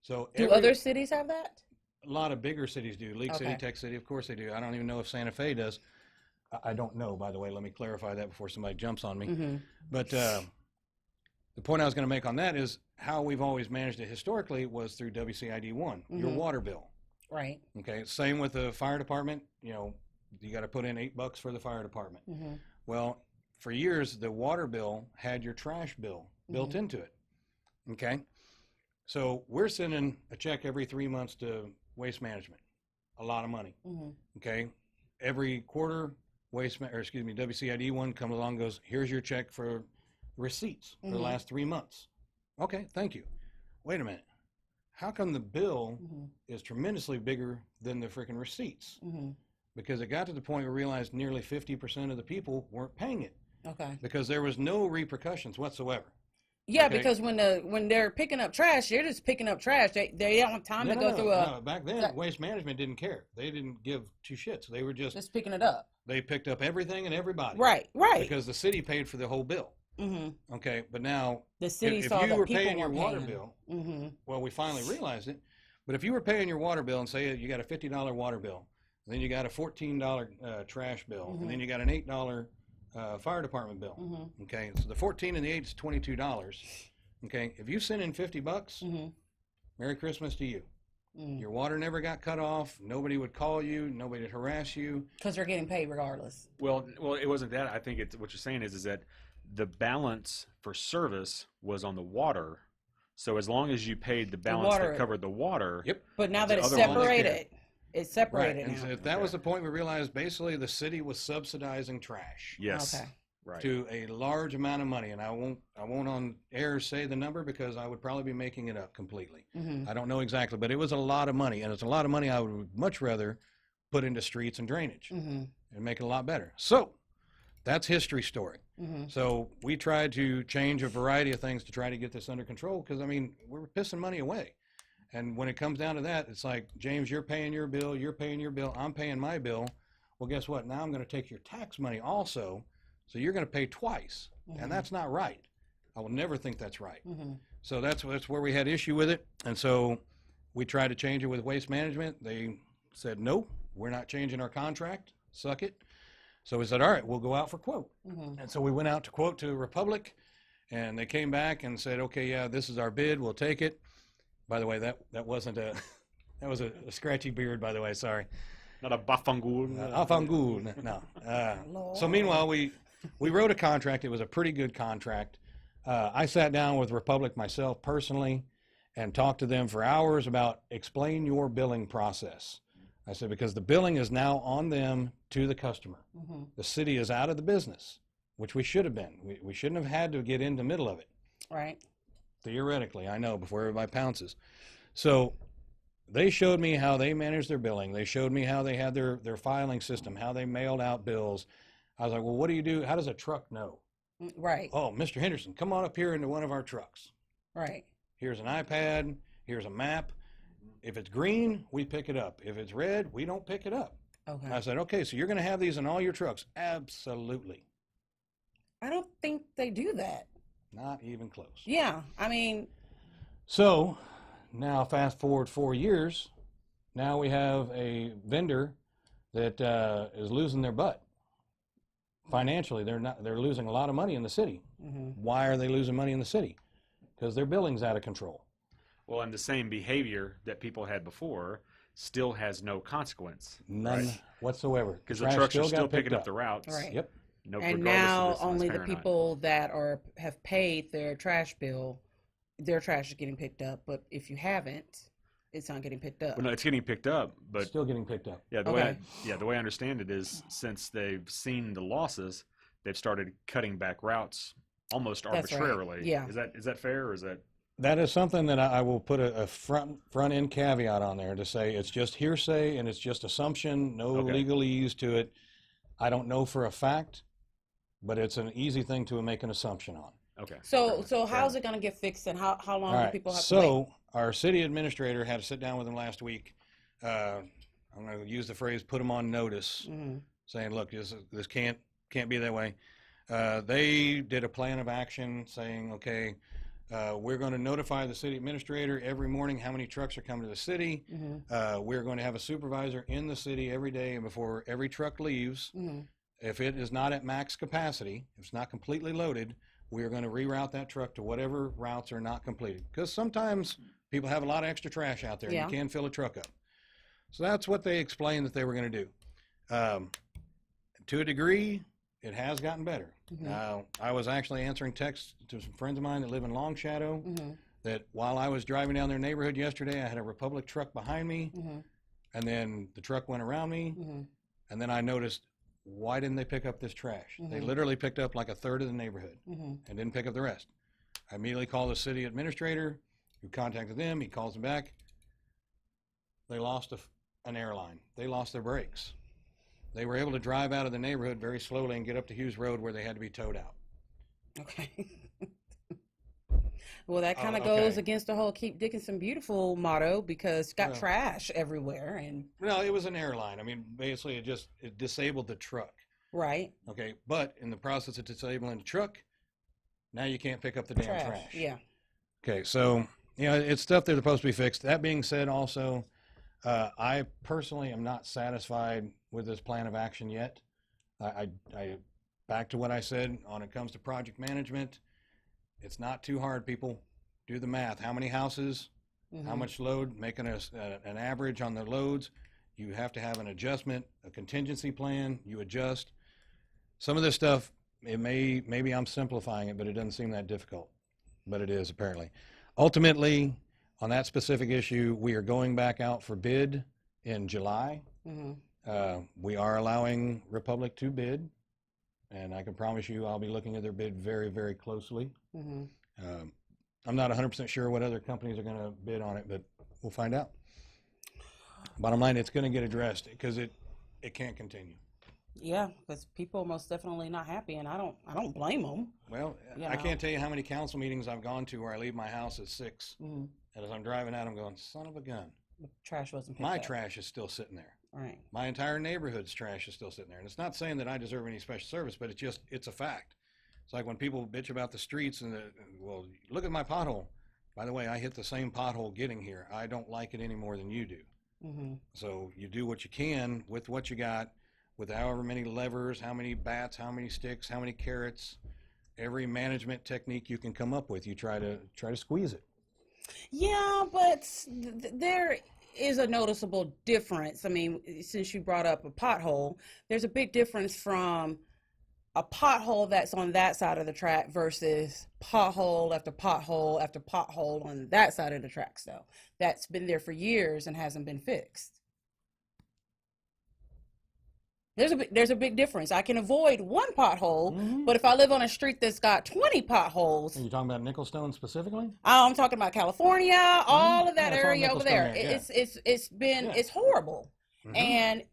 So Do other cities have that? a lot of bigger cities do. League City, Okay. Tech City, of course they do. I don't even know if Santa Fe does. I don't know, by the way. Let me clarify that before somebody jumps on me. Mm-hmm. But the point I was going to make on that is how we've always managed it historically was through WCID 1, your Mhm. water bill. Right. Okay. Same with the fire department. You know, you got to put in $8 for the fire department. Mm-hmm. Well, for years, the water bill had your trash bill built into it. Okay. So we're sending a check every 3 months to waste management. A lot of money. Mm-hmm. Okay. Every quarter, WCID 1 comes along and goes, here's your check for receipts for the Mhm. last 3 months. Okay. Thank you. Wait a minute. How come the bill Mm-hmm. is tremendously bigger than the freaking receipts? Mm-hmm. Because it got to the point where we realized nearly 50% of the people weren't paying it Okay. because there was no repercussions whatsoever. Yeah, Okay. because when they're picking up trash, they're just picking up trash. They don't have time to go through a Back then, that- waste management didn't care. They didn't give two shits. They were just picking it up. they picked up everything and everybody. Right. Because the city paid for the whole bill. Mm-hmm. Okay, but now The city if saw you that were people paying your weren't water paying. bill, Mm-hmm. well, we finally realized it. But if you were paying your water bill and say you got a $50 water bill, and then you got a $14 trash bill, Mhm. and then you got an $8 fire department bill. Mm-hmm. Okay, so the 14 and the 8 is $22. Okay, if you send in $50, Mm-hmm. Merry Christmas to you. Mm-hmm. Your water never got cut off. Nobody would call you. Nobody would harass you. Because they're getting paid regardless. Well, it wasn't that. I think it's what you're saying is that the balance for service was on the water. So as long as you paid the balance water- that covered the water, Yep. But now that The it's other ones separated, it's Right. separated And so now. that was the point we realized basically the city was subsidizing trash yes, Okay. right. to a large amount of money. And I won't on air say the number because I would probably be making it up completely. Mm-hmm. I don't know exactly, but it was a lot of money. And it's a lot of money I would much rather put into streets and drainage Mm-hmm. and make it a lot better. So that's history story. Mm-hmm. So we tried to change a variety of things to try to get this under control because, I mean, we're pissing money away. And when it comes down to that, it's like, James, you're paying your bill, you're paying your bill, I'm paying my bill. Well, guess what? Now I'm going to take your tax money also, so you're going to pay twice. Mhm. And that's not right. I will never think that's right. Mm-hmm. So that's where we had issue with it. And so we tried to change it with waste management. They said, no, we're not changing our contract. Suck it. So we said, all right, we'll go out for quote. Mm-hmm. And so we went out to quote to Republic, and they came back and said, okay, yeah, this is our bid. We'll take it. By the way, that wasn't that was a scratchy beard, by the way. Sorry. Not a bafangul. Afangul. No. So meanwhile, we wrote a contract. It was a pretty good contract. I sat down with Republic myself personally and talked to them for hours about explain your billing process. I said, because the billing is now on them to the customer. Mm-hmm. The city is out of the business, which we should have been. We shouldn't have had to get in the middle of it. Right. Theoretically, I know, before everybody pounces. So they showed me how they managed their billing. They showed me how they had their filing system, how they mailed out bills. I was like, well, what do you do? How does a truck know? Right. Oh, Mr. Henderson, come on up here into one of our trucks. Right. Here's an iPad. Here's a map. If it's green, we pick it up. If it's red, we don't pick it up. Okay. I said, okay, so you're going to have these in all your trucks. Absolutely. I don't think they do that. Not even close. Yeah. I mean, So Now, fast forward 4 years, now we have a vendor that is losing their butt. Financially, they're losing a lot of money in the city. Why are they losing money in the city? Because their billing's out of control. Well, and the same behavior that people had before still has no consequence. None whatsoever. Because the trucks are still picking up the routes. Right. Yep. No, And regardless now of this only the transparent or not. people that have paid their trash bill, their trash is getting picked up. But if you haven't, it's not getting picked up. Well, no, it's getting picked up, but Still getting picked up. yeah, the Okay. way I understand it is since they've seen the losses, they've started cutting back routes almost That's right. arbitrarily. Yeah. Is that fair, or is that? That is something that I will put a front end caveat on there to say it's just hearsay and it's just assumption, no Okay. legalese to it. I don't know for a fact, but it's an easy thing to make an assumption on. Okay. So Fair how's enough. it going to get fixed, and how long All do right. people have to wait? So our city administrator had to sit down with them last week. I'm going to use the phrase "put them on notice," saying, "Look, this can't be that way." They did a plan of action saying, "Okay, we're going to notify the city administrator every morning how many trucks are coming to the city. We're going to have a supervisor in the city every day, and before every truck leaves, if it is not at max capacity, if it's not completely loaded, we are going to reroute that truck to whatever routes are not completed. Because sometimes people have a lot of extra trash out there, and Yeah. you can fill a truck up." So that's what they explained that they were going to do. To a degree, it has gotten better. Now, I was actually answering texts to some friends of mine that live in Long Shadow that while I was driving down their neighborhood yesterday, I had a Republic truck behind me, and then the truck went around me, and then I noticed, why didn't they pick up this trash? They literally picked up like a third of the neighborhood and didn't pick up the rest. I immediately called the city administrator, who contacted them. He calls them back. They lost an airline. They lost their brakes. They were able to drive out of the neighborhood very slowly and get up to Hughes Road where they had to be towed out. Okay. Well, that kind of okay. goes against the whole "Keep Dickinson Beautiful" motto, because it's got Well. trash everywhere, and No, it was an airline. I mean, basically it disabled the truck. right Okay, but in the process of disabling the truck, now you can't pick up the damn trash. Yeah. Okay, so it's stuff that's supposed to be fixed. That being said, also, I personally am not satisfied with this plan of action yet. I back to what I said when it comes to project management. It's not too hard, people. Do the math. How many houses? How much load? Making an average on the loads. You have to have an adjustment, a contingency plan. You adjust. Some of this stuff, maybe I'm simplifying it, but it doesn't seem that difficult. But it is, apparently. Ultimately, on that specific issue, we are going back out for bid in July. We are allowing Republic to bid, and I can promise you I'll be looking at their bid very, very closely. I'm not 100% sure what other companies are going to bid on it, but we'll find out. Bottom line, it's going to get addressed because it can't continue. Yeah, because people are most definitely not happy, and I don't blame them. Well, You I know. can't tell you how many council meetings I've gone to where I leave my house at 6, and as I'm driving out, I'm going, son of a gun. The trash wasn't picked My up. trash is still sitting there. Right. My entire neighborhood's trash is still sitting there. And it's not saying that I deserve any special service, but it's a fact. It's like when people bitch about the streets and well, look at my pothole. By the way, I hit the same pothole getting here. I don't like it any more than you do. So you do what you can with what you got, with however many levers, how many bats, how many sticks, how many carrots, every management technique you can come up with. You try to squeeze it. Yeah, but there is a noticeable difference. I mean, since you brought up a pothole, there's a big difference from a pothole that's on that side of the track versus pothole after pothole after pothole on that side of the tracks, though. That's been there for years and hasn't been fixed. There's a big difference. I can avoid one pothole, but if I live on a street that's got 20 potholes, Are you talking about Nicholstone specifically? I'm talking about California, all of that Yeah, it's all area over there. Nicholstone, yeah. It's horrible. And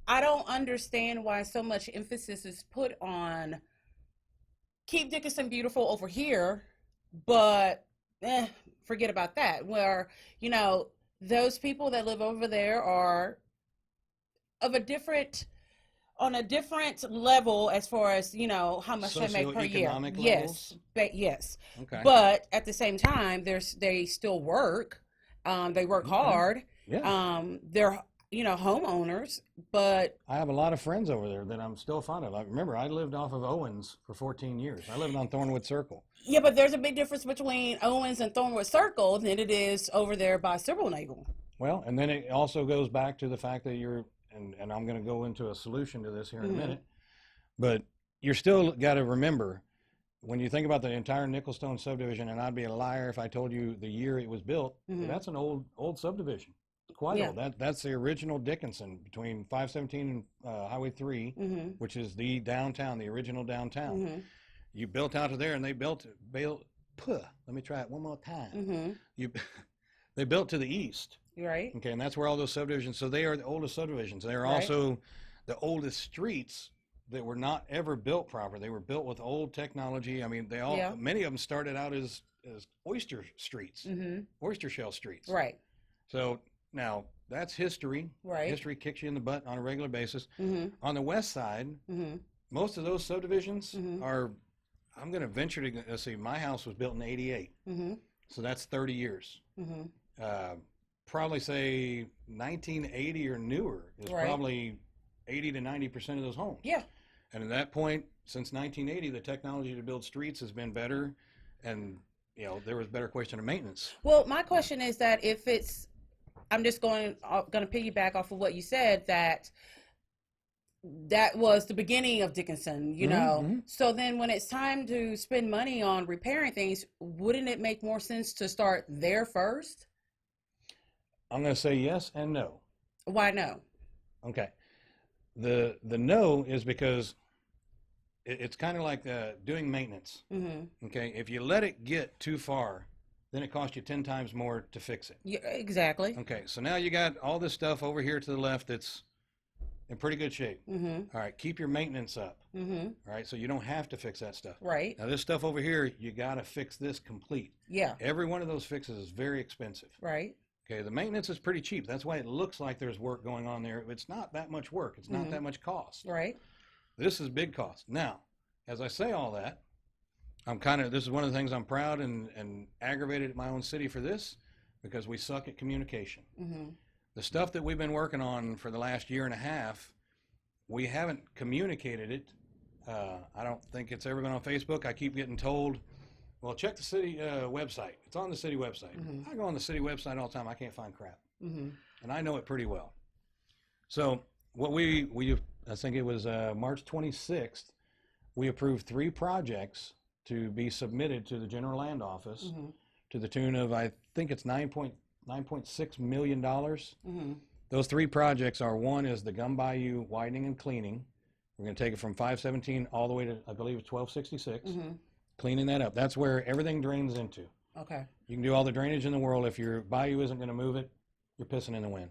I don't understand why so much emphasis is put on Keep Dickinson Beautiful over here, but forget about that. Where, those people that live over there are of on a different level as far as, how much they make per year. Socioeconomic Yes. levels? Yes. Okay. But at the same time, they still work. They work Okay. hard. Yeah. They're, homeowners, but I have a lot of friends over there that I'm still fond of. Remember, I lived off of Owens for 14 years. I lived on Thornwood Circle. yeah, but there's a big difference between Owens and Thornwood Circle than it is over there by Silvernagle. Well, and then it also goes back to the fact that and I'm going to go into a solution to this here in a minute, but you're still got to remember, when you think about the entire Nicholstone subdivision, and I'd be a liar if I told you the year it was built, that's an old subdivision. Quite old. That's the original Dickinson between 517 and Highway 3, which is the downtown, the original downtown. You built out of there, and they built. Let me try it one more time. They built to the east. Right. Okay, and that's where all those subdivisions. So they are the oldest subdivisions. They are also the oldest streets that were not ever built proper. They were built with old technology. I mean, many of them started out as oyster streets, oyster shell streets. Right. So now that's history. Right. History kicks you in the butt on a regular basis. On the west side, most of those subdivisions are, I'm going to venture to, let's see, my house was built in 88. So that's 30 years. Probably say 1980 or newer is probably 80 to 90% of those homes. Yeah. And at that point, since 1980, the technology to build streets has been better, and there was better question of maintenance. Well, my question is that if it's, I'm just going to piggyback off of what you said, that was the beginning of Dickinson, So then when it's time to spend money on repairing things, wouldn't it make more sense to start there first? I'm going to say yes and no. Why no? Okay. The no is because it's kind of like doing maintenance. Okay. If you let it get too far, then it costs you 10 times more to fix it. Yeah, exactly. Okay. So now you got all this stuff over here to the left that's in pretty good shape. All right. Keep your maintenance up. All right. So you don't have to fix that stuff. Right. Now this stuff over here, you got to fix this complete. Yeah. Every one of those fixes is very expensive. Right. Okay, the maintenance is pretty cheap. That's why it looks like there's work going on there. It's not that much work. It's not that much cost. Right. This is big cost. Now, as I say all that, this is one of the things I'm proud and aggravated at my own city for this, because we suck at communication. The stuff that we've been working on for the last year and a half, we haven't communicated it. I don't think it's ever been on Facebook. I keep getting told, well, check the city website. It's on the city website. I go on the city website all the time. I can't find crap. And I know it pretty well. So what we I think it was March 26th, we approved 3 projects to be submitted to the General Land Office to the tune of, I think it's $9.6 million. Those 3 projects are, one is the Gum Bayou widening and cleaning. We're going to take it from 517 all the way to, I believe, 1266. Cleaning that up. That's where everything drains into. Okay. You can do all the drainage in the world. If your bayou isn't going to move it, you're pissing in the wind.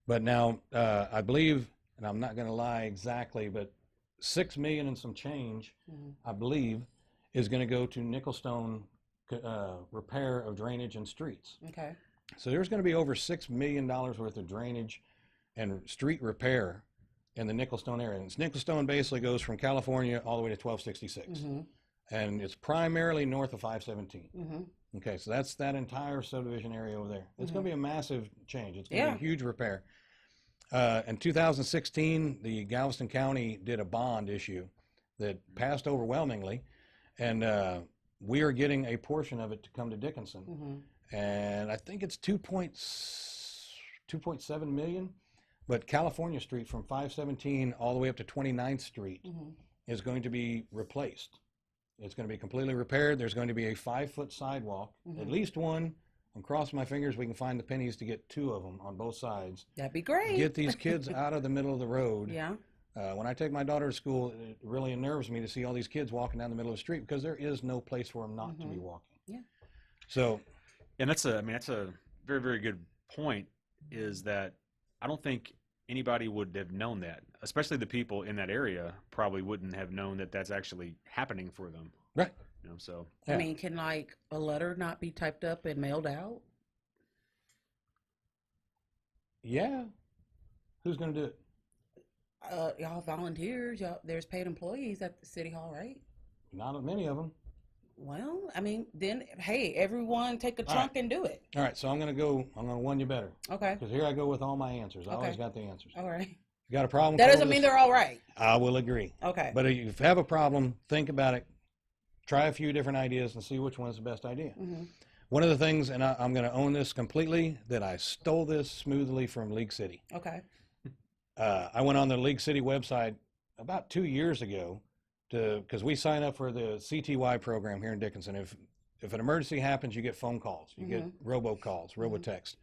But now, I believe, and I'm not going to lie exactly, but $6 million and some change, I believe, is going to go to Nicholstone repair of drainage and streets. Okay. So there's going to be over $6 million worth of drainage and street repair in the Nicholstone area. And Nicholstone basically goes from California all the way to 1266. And it's primarily north of 517. Okay, so that's that entire subdivision area over there. It's going to be a massive change. It's going to be a huge repair. In 2016, the Galveston County did a bond issue that passed overwhelmingly, and we are getting a portion of it to come to Dickinson. And I think it's 2.7 million, but California Street from 517 all the way up to 29th Street is going to be replaced. It's going to be completely repaired. There's going to be a 5-foot sidewalk, at least one. I'm crossing my fingers we can find the pennies to get 2 of them on both sides. That'd be great. Get these kids out of the middle of the road. When I take my daughter to school, it really unnerves me to see all these kids walking down the middle of the street, because there is no place for them not to be walking. So, and that's a very, very good point, is that I don't think anybody would have known that, especially the people in that area probably wouldn't have known that that's actually happening for them. Right. So. I mean, can like a letter not be typed up and mailed out? Yeah. Who's going to do it? Y'all volunteers. Y'all, there's paid employees at the city hall, right? Not many of them. Well, I mean, then hey, everyone take a All chunk and do it. All right, so I'm going to one you better. Okay. Because here I go with all my answers. I always Okay. got the answers. All right. You got a problem? That call doesn't this- mean they're all right. I will agree. Okay. But if you have a problem, think about it. Try a few different ideas and see which one's the best idea. Mm-hmm. One of the things, and I'm going to own this completely, that I stole this smoothly from League City. Okay. I went on the League City website about 2 years ago because we sign up for the CTY program here in Dickinson. If an emergency happens, you get phone calls, you get robocalls, robotext.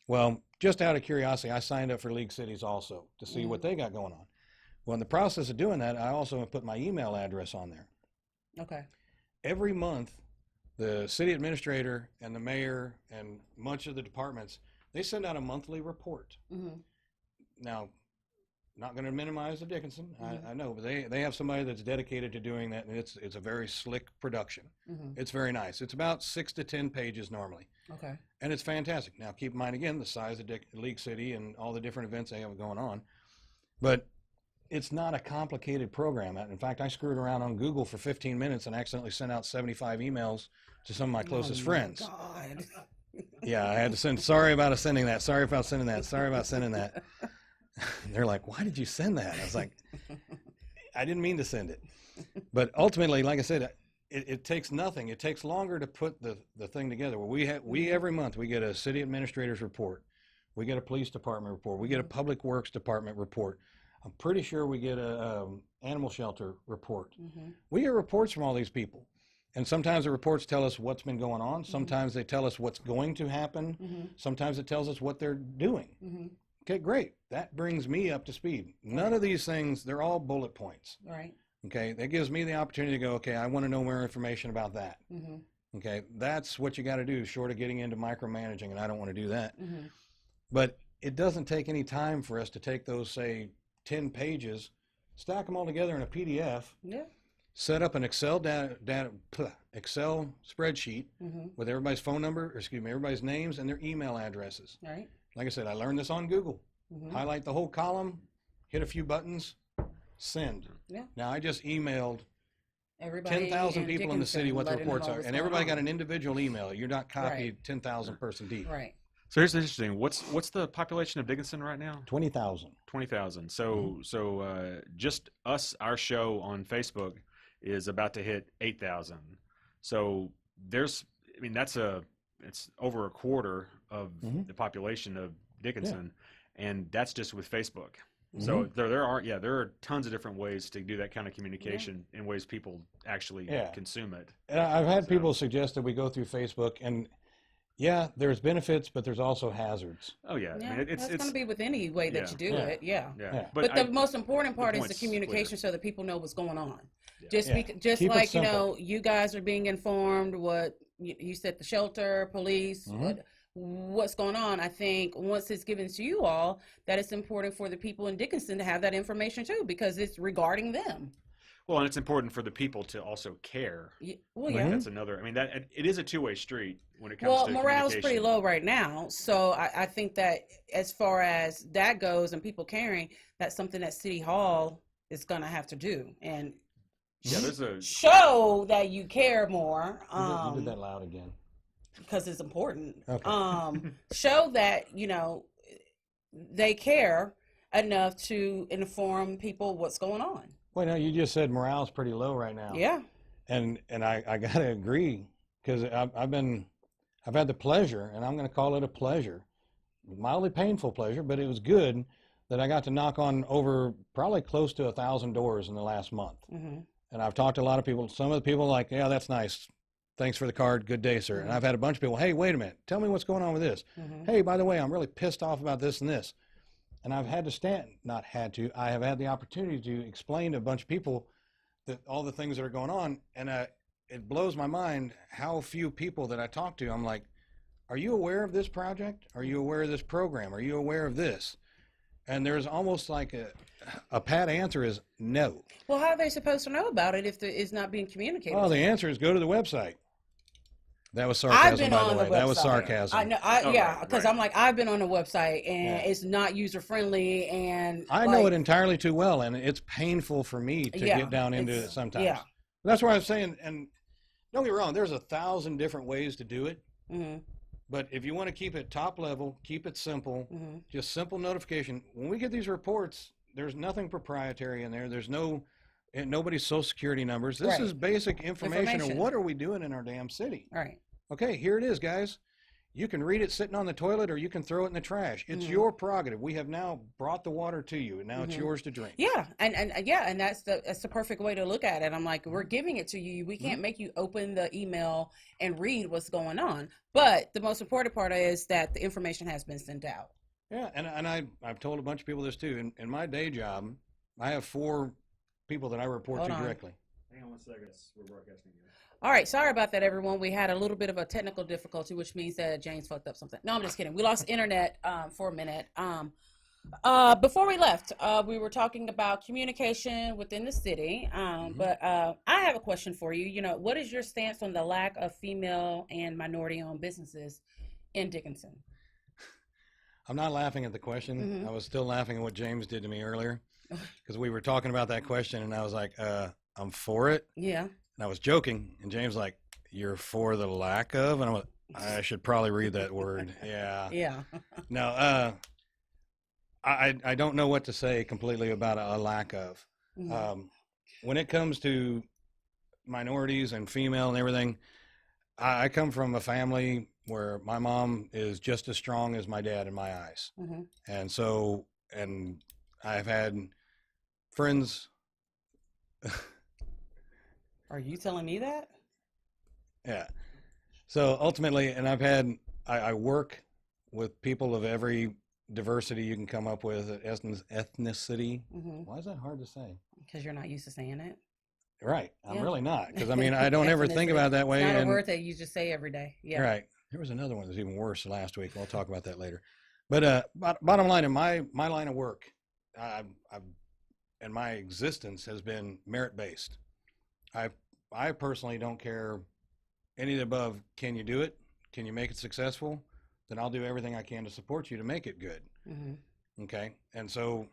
Well, just out of curiosity, I signed up for League Cities also to see what they got going on. Well, in the process of doing that, I also put my email address on there. Okay. Every month, the city administrator and the mayor and much of the departments, they send out a monthly report. Mm-hmm. Now, not going to minimize the Dickinson, I know, but they have somebody that's dedicated to doing that, and it's a very slick production. Mm-hmm. It's very nice. It's about 6 to 10 pages normally, Okay. and it's fantastic. Now, keep in mind again the size of League City and all the different events they have going on, but it's not a complicated program. In fact, I screwed around on Google for 15 minutes and accidentally sent out 75 emails to some of my closest friends. God. Yeah, I had to send, sorry about sending that. Sorry about sending that. Sorry about sending that. They're like, why did you send that? I was like, I didn't mean to send it. But ultimately, like I said, it takes nothing. It takes longer to put the thing together. We every month, we get a city administrator's report. We get a police department report. We get a public works department report. I'm pretty sure we get a animal shelter report. Mm-hmm. We get reports from all these people. And sometimes the reports tell us what's been going on. Sometimes they tell us what's going to happen. Mm-hmm. Sometimes it tells us what they're doing. Mm-hmm. Okay, great. That brings me up to speed. None of these things, they're all bullet points. Right. Okay, that gives me the opportunity to go, okay, I want to know more information about that. Mm-hmm. Okay, that's what you got to do, short of getting into micromanaging, and I don't want to do that. Mm-hmm. But it doesn't take any time for us to take those, say, 10 pages, stack them all together in a PDF, Yeah. set up an Excel Excel spreadsheet Mm-hmm. with everybody's phone number, or excuse me, everybody's names and their email addresses. Right. Like I said, I learned this on Google. Mm-hmm. Highlight the whole column, hit a few buttons, send. Yeah. Now I just emailed Everybody 10,000 people in the city what the letting them reports know are, what's and going everybody on. got an individual email. You're not copied Right. 10,000 person deep. Right. So here's the interesting. What's the population of Dickinson right now? 20,000. 20,000. So just us, our show on Facebook is about to hit 8,000. So it's over a quarter of the population of Dickinson, and that's just with Facebook. So there are tons of different ways to do that kind of communication in ways people actually consume it. And I've had people suggest that we go through Facebook, and yeah, there's benefits, but there's also hazards. Oh yeah, Yeah, I mean, that's going to be with any way that you do Yeah. it. Yeah. yeah. But the most important part is the point's communication, clear. so that people know what's going on. Yeah. Just Yeah. just Keep it like simple. you guys are being informed. What you said, the shelter, police, what's going on. I think once it's given to you all, that it's important for the people in Dickinson to have that information too, because it's regarding them. Well, and it's important for the people to also care. Well, yeah. That's another. I mean, that it is a two-way street when it comes Well, to morale's pretty communication. low right now, so I think that as far as that goes and people caring, that's something that City Hall is going to have to do and Yeah, there's a show that you care more. You did that loud again. Because it's important. Okay. Show that they care enough to inform people what's going on. Well, no, you just said morale's pretty low right now. Yeah. And I got to agree, because I've had the pleasure, and I'm going to call it a pleasure, mildly painful pleasure, but it was good that I got to knock on over probably close to 1,000 doors in the last month. Mm-hmm. And I've talked to a lot of people. Some of the people are like, yeah, that's nice. Thanks for the card. Good day, sir. And I've had a bunch of people, hey, wait a minute. Tell me what's going on with this. Hey, by the way, I'm really pissed off about this and this. And I've had to I have had the opportunity to explain to a bunch of people that all the things that are going on. And it blows my mind how few people that I talk to, I'm like, are you aware of this project? Are you aware of this program? Are you aware of this? And there's almost like a pat answer is no. Well, how are they supposed to know about it if it's not being communicated? Oh, the answer is go to the website. That was sarcasm, I've been by on the way. the website. That was sarcasm. I know. right, Because right. I'm like, I've been on the website and Yeah. it's not user friendly, and I know it entirely too well, and it's painful for me to Yeah, get down into it it's- sometimes. yeah. That's why I was saying, and don't get me wrong, there's 1,000 different ways to do it. Mm-hmm. But if you want to keep it top level, keep it simple, Mm-hmm. just simple notification. When we get these reports, there's nothing proprietary in there. There's nobody's social security numbers. This Right. is basic information of Information. what are we doing in our damn city. All right. Okay, here it is, guys. You can read it sitting on the toilet or you can throw it in the trash. It's your prerogative. We have now brought the water to you, and now it's yours to drink. Yeah, and that's the perfect way to look at it. I'm like, we're giving it to you. We can't make you open the email and read what's going on. But the most important part is that the information has been sent out. Yeah, and I've told a bunch of people this too. In my day job, I have 4 people that I report Hold to on. directly. Hang on one second. We're broadcasting again. All right, sorry about that, everyone. We had a little bit of a technical difficulty, which means that James fucked up something. No, I'm just kidding. We lost internet for a minute. Before we left, we were talking about communication within the city. But I have a question for you. You know, what is your stance on the lack of female and minority-owned businesses in Dickinson? I'm not laughing at the question. I was still laughing at what James did to me earlier because we were talking about that question, and I was like, I'm for it. Yeah. And I was joking, and James like, "You're for the lack of," and I'm like, I should probably read that word. Yeah. Yeah. No, I don't know what to say completely about a lack of. When it comes to minorities and female and everything, I come from a family where my mom is just as strong as my dad in my eyes, and so I've had friends. Are you telling me that? Yeah. So ultimately, and I work with people of every diversity you can come up with, ethnicity. Why is that hard to say? Because you're not used to saying it. Right. I'm Yeah. really not. Because, I mean, I don't ever think about it that way. It's not a and, word that you just say every day. Yeah. Right. There was another one that's even worse last week. We'll talk about that later. But bottom line, in my line of work, and my existence has been merit-based. I personally don't care any of the above. Can you do it? Can you make it successful? Then I'll do everything I can to support you to make it good. Okay. And so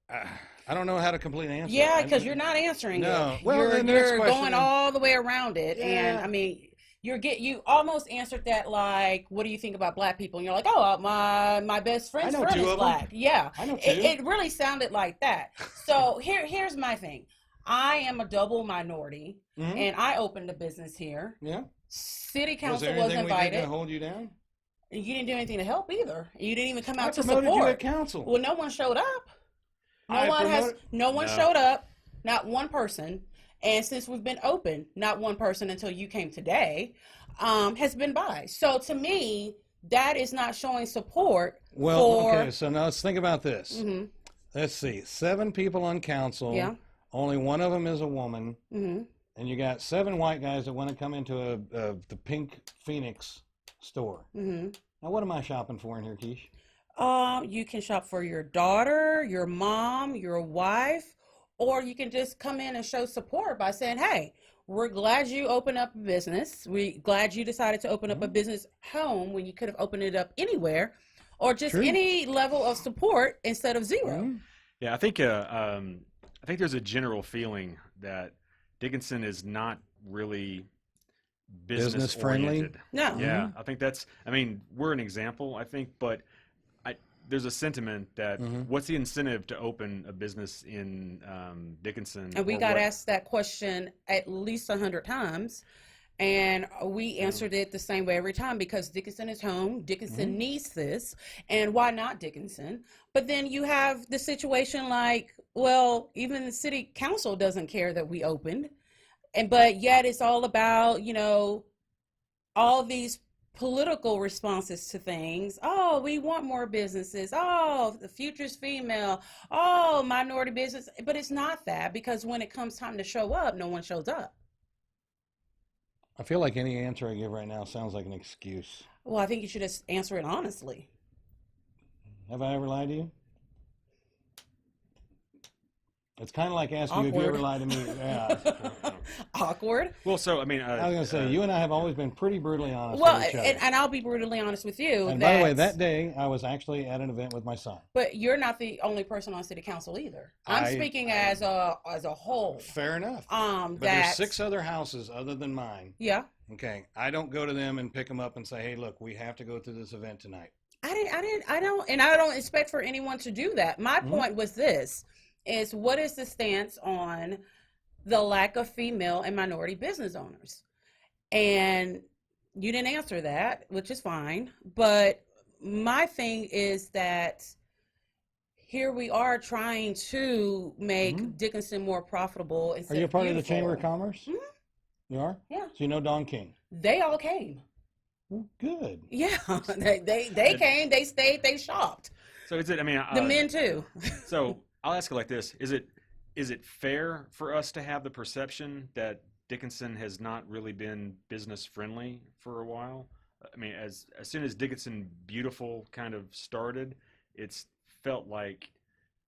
I don't know how to completely answer. Yeah, that. because you're not answering No. it. Well, you're the next question going all the way around it. And Yeah. I mean, you almost answered that like, what do you think about black people? And you're like, oh, my best friend's I know friend 2 is of them. black. Yeah. I know 2. It really sounded like that. So here's my thing. I am a double minority, and I opened a business here. Yeah. City Was council there was anything we did invited. to hold you down? And you didn't do anything to help either. You didn't even come I out to promoted you at support. council. Well, no one showed up. I promoted- No one showed up. Not one person. And since we've been open, not one person until you came today has been by. So to me, that is not showing support. Well, for, okay. So now let's think about this. Let's see. 7 people on council. Yeah. Only one of them is a woman. Mm-hmm. And you got 7 white guys that want to come into the Pink Phoenix store. Mm-hmm. Now, what am I shopping for in here, Keish? You can shop for your daughter, your mom, your wife, or you can just come in and show support by saying, hey, we're glad you opened up a business. We're glad you decided to open up a business home when you could have opened it up anywhere, or just True. any level of support instead of 0. Yeah, I think there's a general feeling that Dickinson is not really business friendly. oriented. No. Yeah, I think we're an example, I think, but there's a sentiment that what's the incentive to open a business in Dickinson? And we or got what- asked that question at least 100 times. And we answered it the same way every time because Dickinson is home. Dickinson needs this. And why not Dickinson? But then you have the situation like, well, even the city council doesn't care that we opened. But yet it's all about, all these political responses to things. Oh, we want more businesses. Oh, the future's female. Oh, minority business. But it's not that, because when it comes time to show up, no one shows up. I feel like any answer I give right now sounds like an excuse. Well, I think you should just answer it honestly. Have I ever lied to you? It's kind of like asking you if you Awkward. ever lied to me. Yeah. Awkward. Well, so I mean, I was going to say, you and I have always been pretty brutally honest Well, with each other. and I'll be brutally honest with you. And by the way, that day I was actually at an event with my son. But you're not the only person on city council either. I'm speaking as a whole. Fair enough. But there's 6 other houses other than mine. Yeah. Okay. I don't go to them and pick them up and say, hey, look, we have to go to this event tonight. I don't expect for anyone to do that. My point was this, is what is the stance on the lack of female and minority business owners? And you didn't answer that, which is fine. But my thing is that here we are trying to make Dickinson more profitable. Are you a part of the Chamber of Commerce? Mm-hmm. You are? Yeah. So you know Don King? They all came. Well, good. Yeah, they came, they stayed, they shopped. So is it? I mean, The men too. So I'll ask it like this: Is it fair for us to have the perception that Dickinson has not really been business friendly for a while? I mean, as soon as Dickinson Beautiful kind of started, it's felt like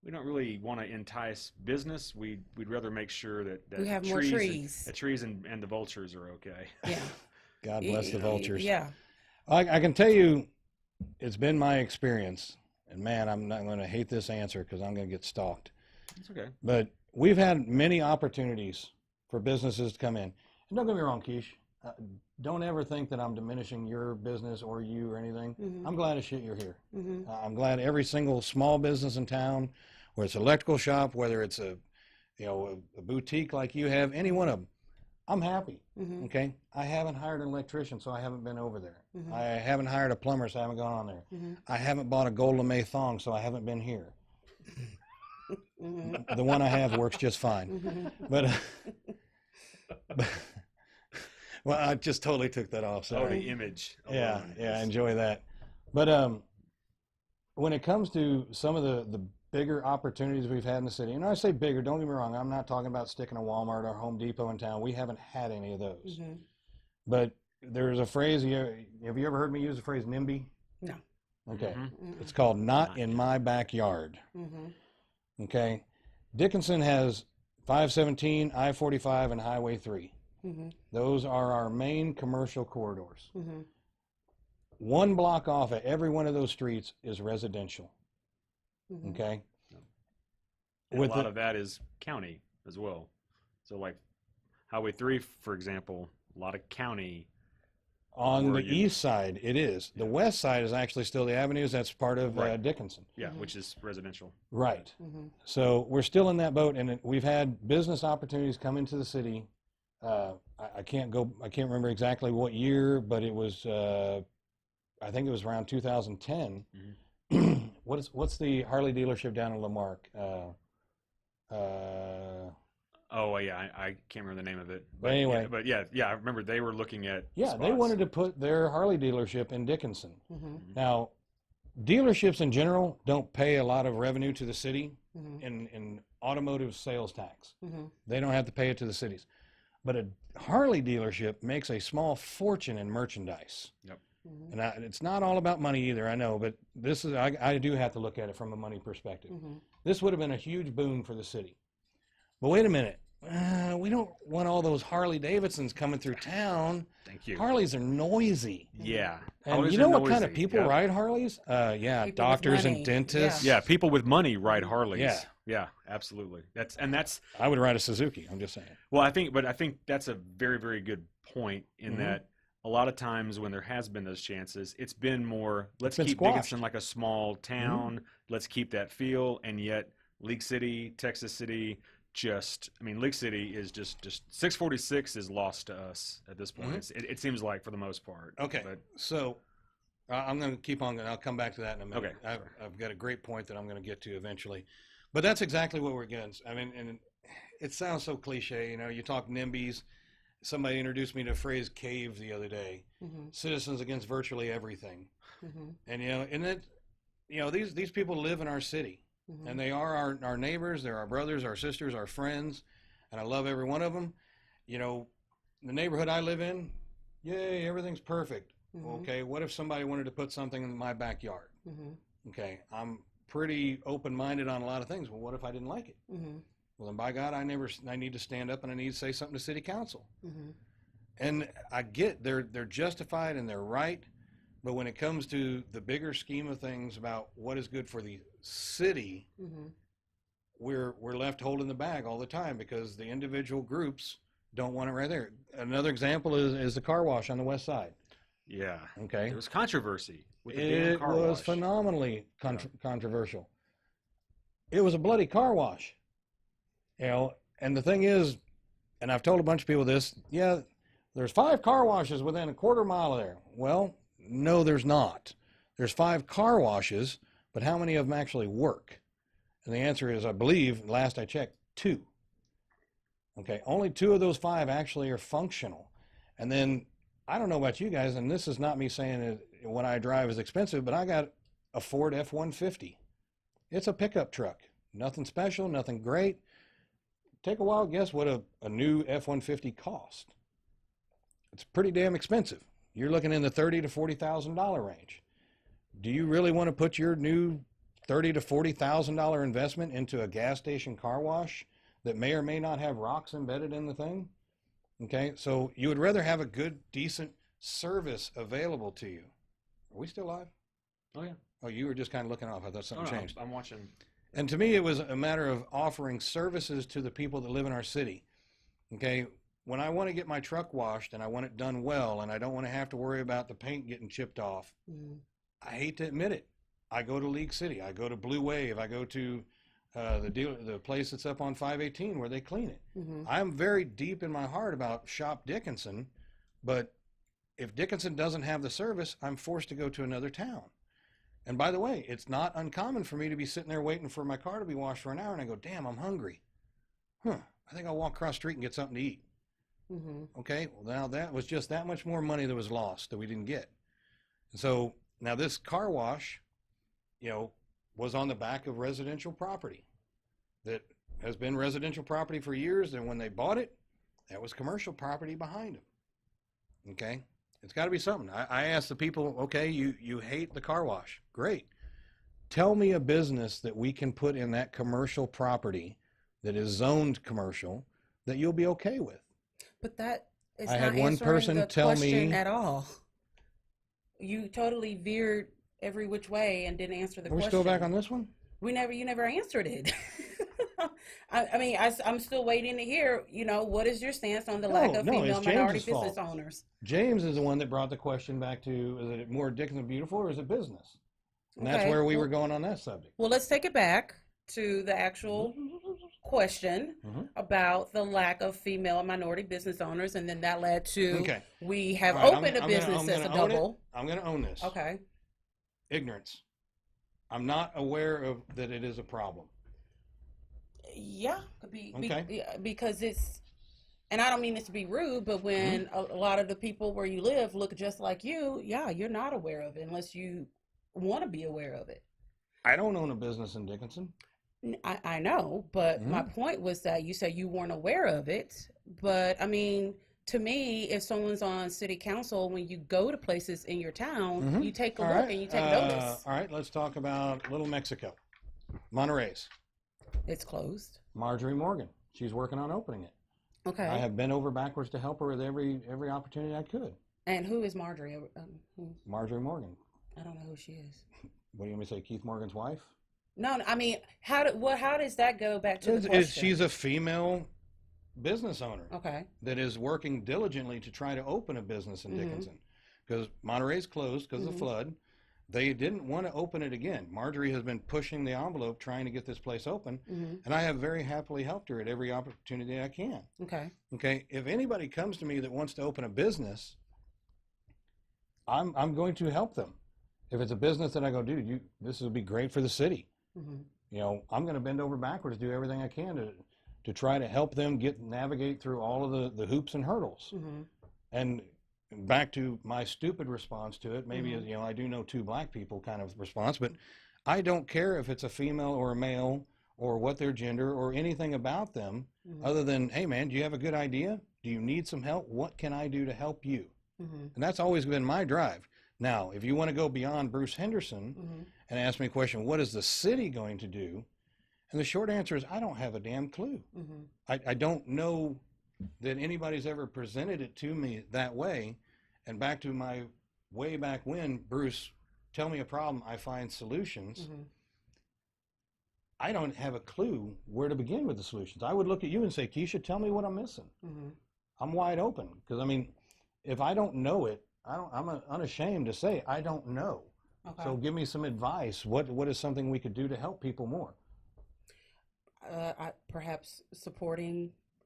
we don't really want to entice business. We'd rather make sure that we have more trees. The trees and the vultures are okay. Yeah. God bless the vultures. Yeah. I can tell you, it's been my experience, and man, I'm not going to hate this answer because I'm going to get stalked. It's okay. But we've had many opportunities for businesses to come in. And don't get me wrong, Keish. Don't ever think that I'm diminishing your business or you or anything. Mm-hmm. I'm glad as shit you're here. Mm-hmm. I'm glad every single small business in town, whether it's an electrical shop, whether it's a boutique like you have, any one of them, I'm happy. Mm-hmm. Okay. I haven't hired an electrician, so I haven't been over there. Mm-hmm. I haven't hired a plumber, so I haven't gone on there. Mm-hmm. I haven't bought a gold lame thong, so I haven't been here. Mm-hmm. The one I have works just fine. Mm-hmm. But well, I just totally took that off. Oh, Sorry. the image. Yeah, alone yeah, is- enjoy that. But when it comes to some of the bigger opportunities we've had in the city, and I say bigger, don't get me wrong, I'm not talking about sticking a Walmart or Home Depot in town. We haven't had any of those. Mm-hmm. But there's a phrase, have you ever heard me use the phrase NIMBY? No. Okay. Mhm. It's called Not in My Backyard. Mm-hmm. Okay. Dickinson has 517, I-45, and Highway 3. Mm-hmm. Those are our main commercial corridors. Mm-hmm. 1 block off of every one of those streets is residential. Mm-hmm. Okay. And With a lot the- of that is county as well. So like Highway 3, for example, a lot of county. On Where the you- east side, it is. The west side is actually still the avenues. That's part of Right. Dickinson. Yeah, Mhm. which is residential. Right. Mm-hmm. So we're still in that boat, and we've had business opportunities come into the city. I can't remember exactly what year, but it was, I think it was around 2010. Mhm. What's the Harley dealership down in Lamarck? Oh yeah, I can't remember the name of it. But anyway. yeah, I remember they were looking at. Yeah, they spots. wanted to put their Harley dealership in Dickinson. Mm-hmm. Now, dealerships in general don't pay a lot of revenue to the city Mm-hmm. in automotive sales tax. Mm-hmm. They don't have to pay it to the cities. But a Harley dealership makes a small fortune in merchandise. Mm-hmm. And it's not all about money either, I know, but this is, I do have to look at it from a money perspective. Mm-hmm. This would have been a huge boon for the city. But wait a minute. We don't want all those Harley Davidsons coming through town. Thank you. Harleys are noisy. Yeah. And Harleys you are know what kind of noisy. people Yep. ride Harleys? Yeah, People with doctors money. and dentists. Yeah, people with money ride Harleys. Yeah. Yeah, absolutely. That's I would ride a Suzuki, I'm just saying. well, I think that's a very, very good point in Mhm. that a lot of times when there has been those chances, it's been more, let's been keep squashed. Dickinson like a small town. Let's keep that feel. And yet League City, Texas City, League City is just 646 is lost to us at this point. Mhm. It seems like for the most part. Okay, But so I'm going to keep on, I'll come back to that in a minute. Okay, I've got a great point that I'm going to get to eventually. But that's exactly what we're getting. I mean, and it sounds so cliche, you talk NIMBYs. Somebody introduced me to the phrase cave the other day. Mm-hmm. Citizens against virtually everything. Mm-hmm. And these people live in our city. Mm-hmm. And they are our neighbors, they're our brothers, our sisters, our friends, and I love every one of them. The neighborhood I live in, yay, everything's perfect. Mm-hmm. Okay, what if somebody wanted to put something in my backyard? Mm-hmm. Okay, I'm pretty open-minded on a lot of things. Well, what if I didn't like it? Mm-hmm. Well, then by God, I need to stand up and I need to say something to city council. Mm-hmm. And I get they're justified and they're right, but when it comes to the bigger scheme of things about what is good for the city, Mm-hmm. we're left holding the bag all the time because the individual groups don't want it right there. Another example is the car wash on the west side. Yeah. Okay. There was controversy with the damn It car was wash. phenomenally controversial. It was a bloody car wash, you know. And the thing is, and I've told a bunch of people this, yeah, there's 5 car washes within a quarter mile of there. Well, no, there's not. There's 5 car washes, but how many of them actually work? And the answer is, I believe, last I checked, 2. Okay, only 2 of those 5 actually are functional. And then, I don't know about you guys, and this is not me saying that what I drive is expensive, but I got a Ford F-150. It's a pickup truck. Nothing special, nothing great. Take a wild guess what a new F-150 cost. It's pretty damn expensive. You're looking in the $30,000 to $40,000 range. Do you really want to put your new $30,000 to $40,000 investment into a gas station car wash that may or may not have rocks embedded in the thing? Okay, so you would rather have a good, decent service available to you. Are we still live? Oh, yeah. Oh, you were just kind of looking off. I thought something No, changed. I'm watching. And to me, it was a matter of offering services to the people that live in our city. Okay, when I want to get my truck washed and I want it done well and I don't want to have to worry about the paint getting chipped off, Mm-hmm. I hate to admit it. I go to League City. I go to Blue Wave. I go to the place that's up on 518 where they clean it. Mm-hmm. I'm very deep in my heart about Shop Dickinson, but if Dickinson doesn't have the service, I'm forced to go to another town. And by the way, it's not uncommon for me to be sitting there waiting for my car to be washed for an hour and I go, damn, I'm hungry. I think I'll walk across the street and get something to eat. Mm-hmm. Okay, well now that was just that much more money that was lost that we didn't get. And so now this car wash, was on the back of residential property that has been residential property for years. And when they bought it, that was commercial property behind them. Okay, it's got to be something. I asked the people, okay, you hate the car wash. Great. Tell me a business that we can put in that commercial property that is zoned commercial that you'll be okay with. But that is I not had one answering person the tell question me- at all. You totally veered every which way and didn't answer the Are we question. still back on this one? You never answered it. I'm still waiting to hear, what is your stance on the lack of No, female it's minority James's business fault. owners? James is the one that brought the question back to, is it more Dickinson Beautiful or is it business? And that's Okay, where we well- were going on that subject. Well, let's take it back to the actual question Mhm. about the lack of female and minority business owners, and then that led to Okay. we have All right, opened a business as a own it. double. I'm going to own this. Okay. Ignorance. I'm not aware of that it is a problem. Yeah, Okay. because it's, and I don't mean this to be rude, but when a lot of the people where you live look just like you, yeah, you're not aware of it unless you want to be aware of it. I don't own a business in Dickinson. I know, but my point was that you said you weren't aware of it. But I mean, to me, if someone's on city council, when you go to places in your town, you take a All look right. and you take notice. All right, let's talk about Little Mexico. Monterey's. It's closed. Marjorie Morgan. She's working on opening it. Okay. I have bent over backwards to help her with every opportunity I could. And who is Marjorie? Marjorie Morgan. I don't know who she is. What do you want me to say, Keith Morgan's wife? No, I mean, how does that go back to the question? She's a female business owner Okay. that is working diligently to try to open a business in Dickinson. Because Monterey's closed because of the flood. They didn't want to open it again. Marjorie has been pushing the envelope trying to get this place open. And I have very happily helped her at every opportunity I can. Okay. Okay, if anybody comes to me that wants to open a business, I'm going to help them. If it's a business that I go, dude, this would be great for the city. I'm going to bend over backwards, do everything I can to try to help them navigate through all of the hoops and hurdles. And back to my stupid response to it, maybe I do know 2 black people kind of response, but I don't care if it's a female or a male or what their gender or anything about them other than, hey man, do you have a good idea? Do you need some help? What can I do to help you? And that's always been my drive. Now, if you want to go beyond Bruce Henderson and ask me a question, what is the city going to do? And the short answer is I don't have a damn clue. I don't know that anybody's ever presented it to me that way. And back to my way back when, Bruce, tell me a problem, I find solutions. I don't have a clue where to begin with the solutions. I would look at you and say, Keisha, tell me what I'm missing. I'm wide open. Because, I mean, if I don't know it, I'm unashamed to say I don't know. Okay. So give me some advice. What is something we could do to help people more? Perhaps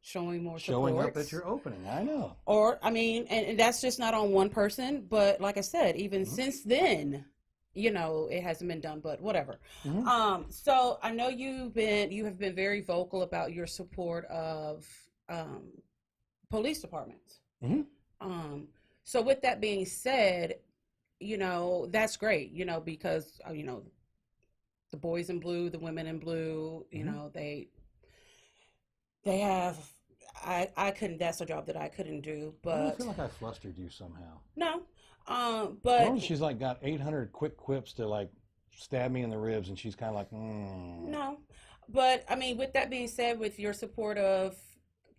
showing more Showing up supports. at your opening. I know. Or, I mean, and that's just not on one person, but like I said, even since then, you know, it hasn't been done, but whatever. So I know you have been very vocal about your support of police departments. So with that being said, you know, that's great, you know, because, you know, the boys in blue, the women in blue, you know, they have, I couldn't, that's a job that I couldn't do, but. I feel like I flustered you somehow. No, but. She's like got 800 quick quips to like stab me in the ribs, and she's kind of like, No, but I mean, with that being said, with your support of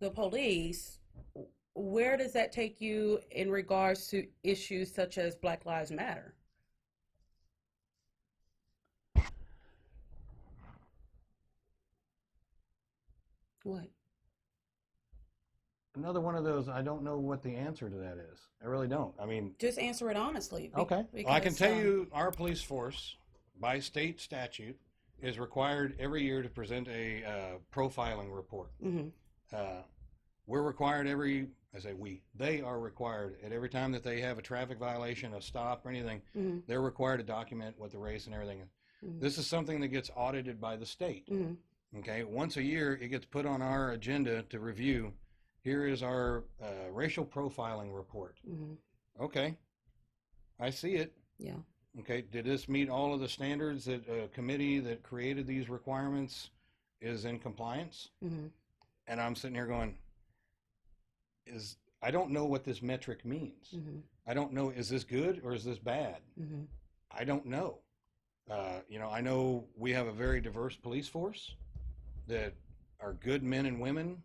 the police, where does that take you in regards to issues such as Black Lives Matter? What? Another one of those, I don't know what the answer to that is. I really don't. I mean, Just answer it honestly. Okay. Well, I can tell you our police force, by state statute, is required every year to present a profiling report. We're required they are required at every time that they have a traffic violation, a stop, or anything, they're required to document what the race and everything is. This is something that gets audited by the state. Okay. Once a year, it gets put on our agenda to review. Here is our racial profiling report. Okay. I see it. Yeah. Okay. Did this meet all of the standards that a committee that created these requirements is in compliance? And I'm sitting here going, I don't know what this metric means. I don't know, is this good or is this bad? I don't know. You know, I know we have a very diverse police force that are good men and women.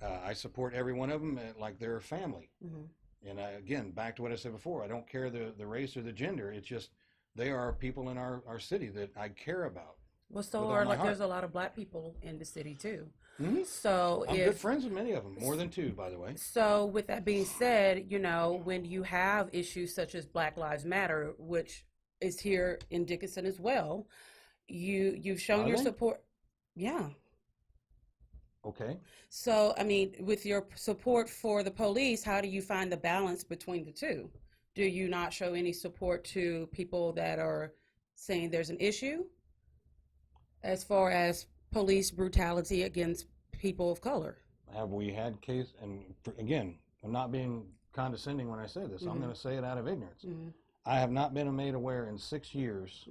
I support every one of them like they're a family. And again, back to what I said before, I don't care the race or the gender. It's just they are people in our city that I care about. Well, so are there's a lot of Black people in the city too. So I'm good friends with many of them, more than two, by the way. So with that being said, you know, when you have issues such as Black Lives Matter, which is here in Dickinson as well, you've shown your support. Yeah. Okay. So, I mean, with your support for the police, how do you find the balance between the two? Do you not show any support to people that are saying there's an issue as far as police brutality against people of color? Have we had case, and again, I'm not being condescending when I say this. I'm going to say it out of ignorance. I have not been made aware in 6 years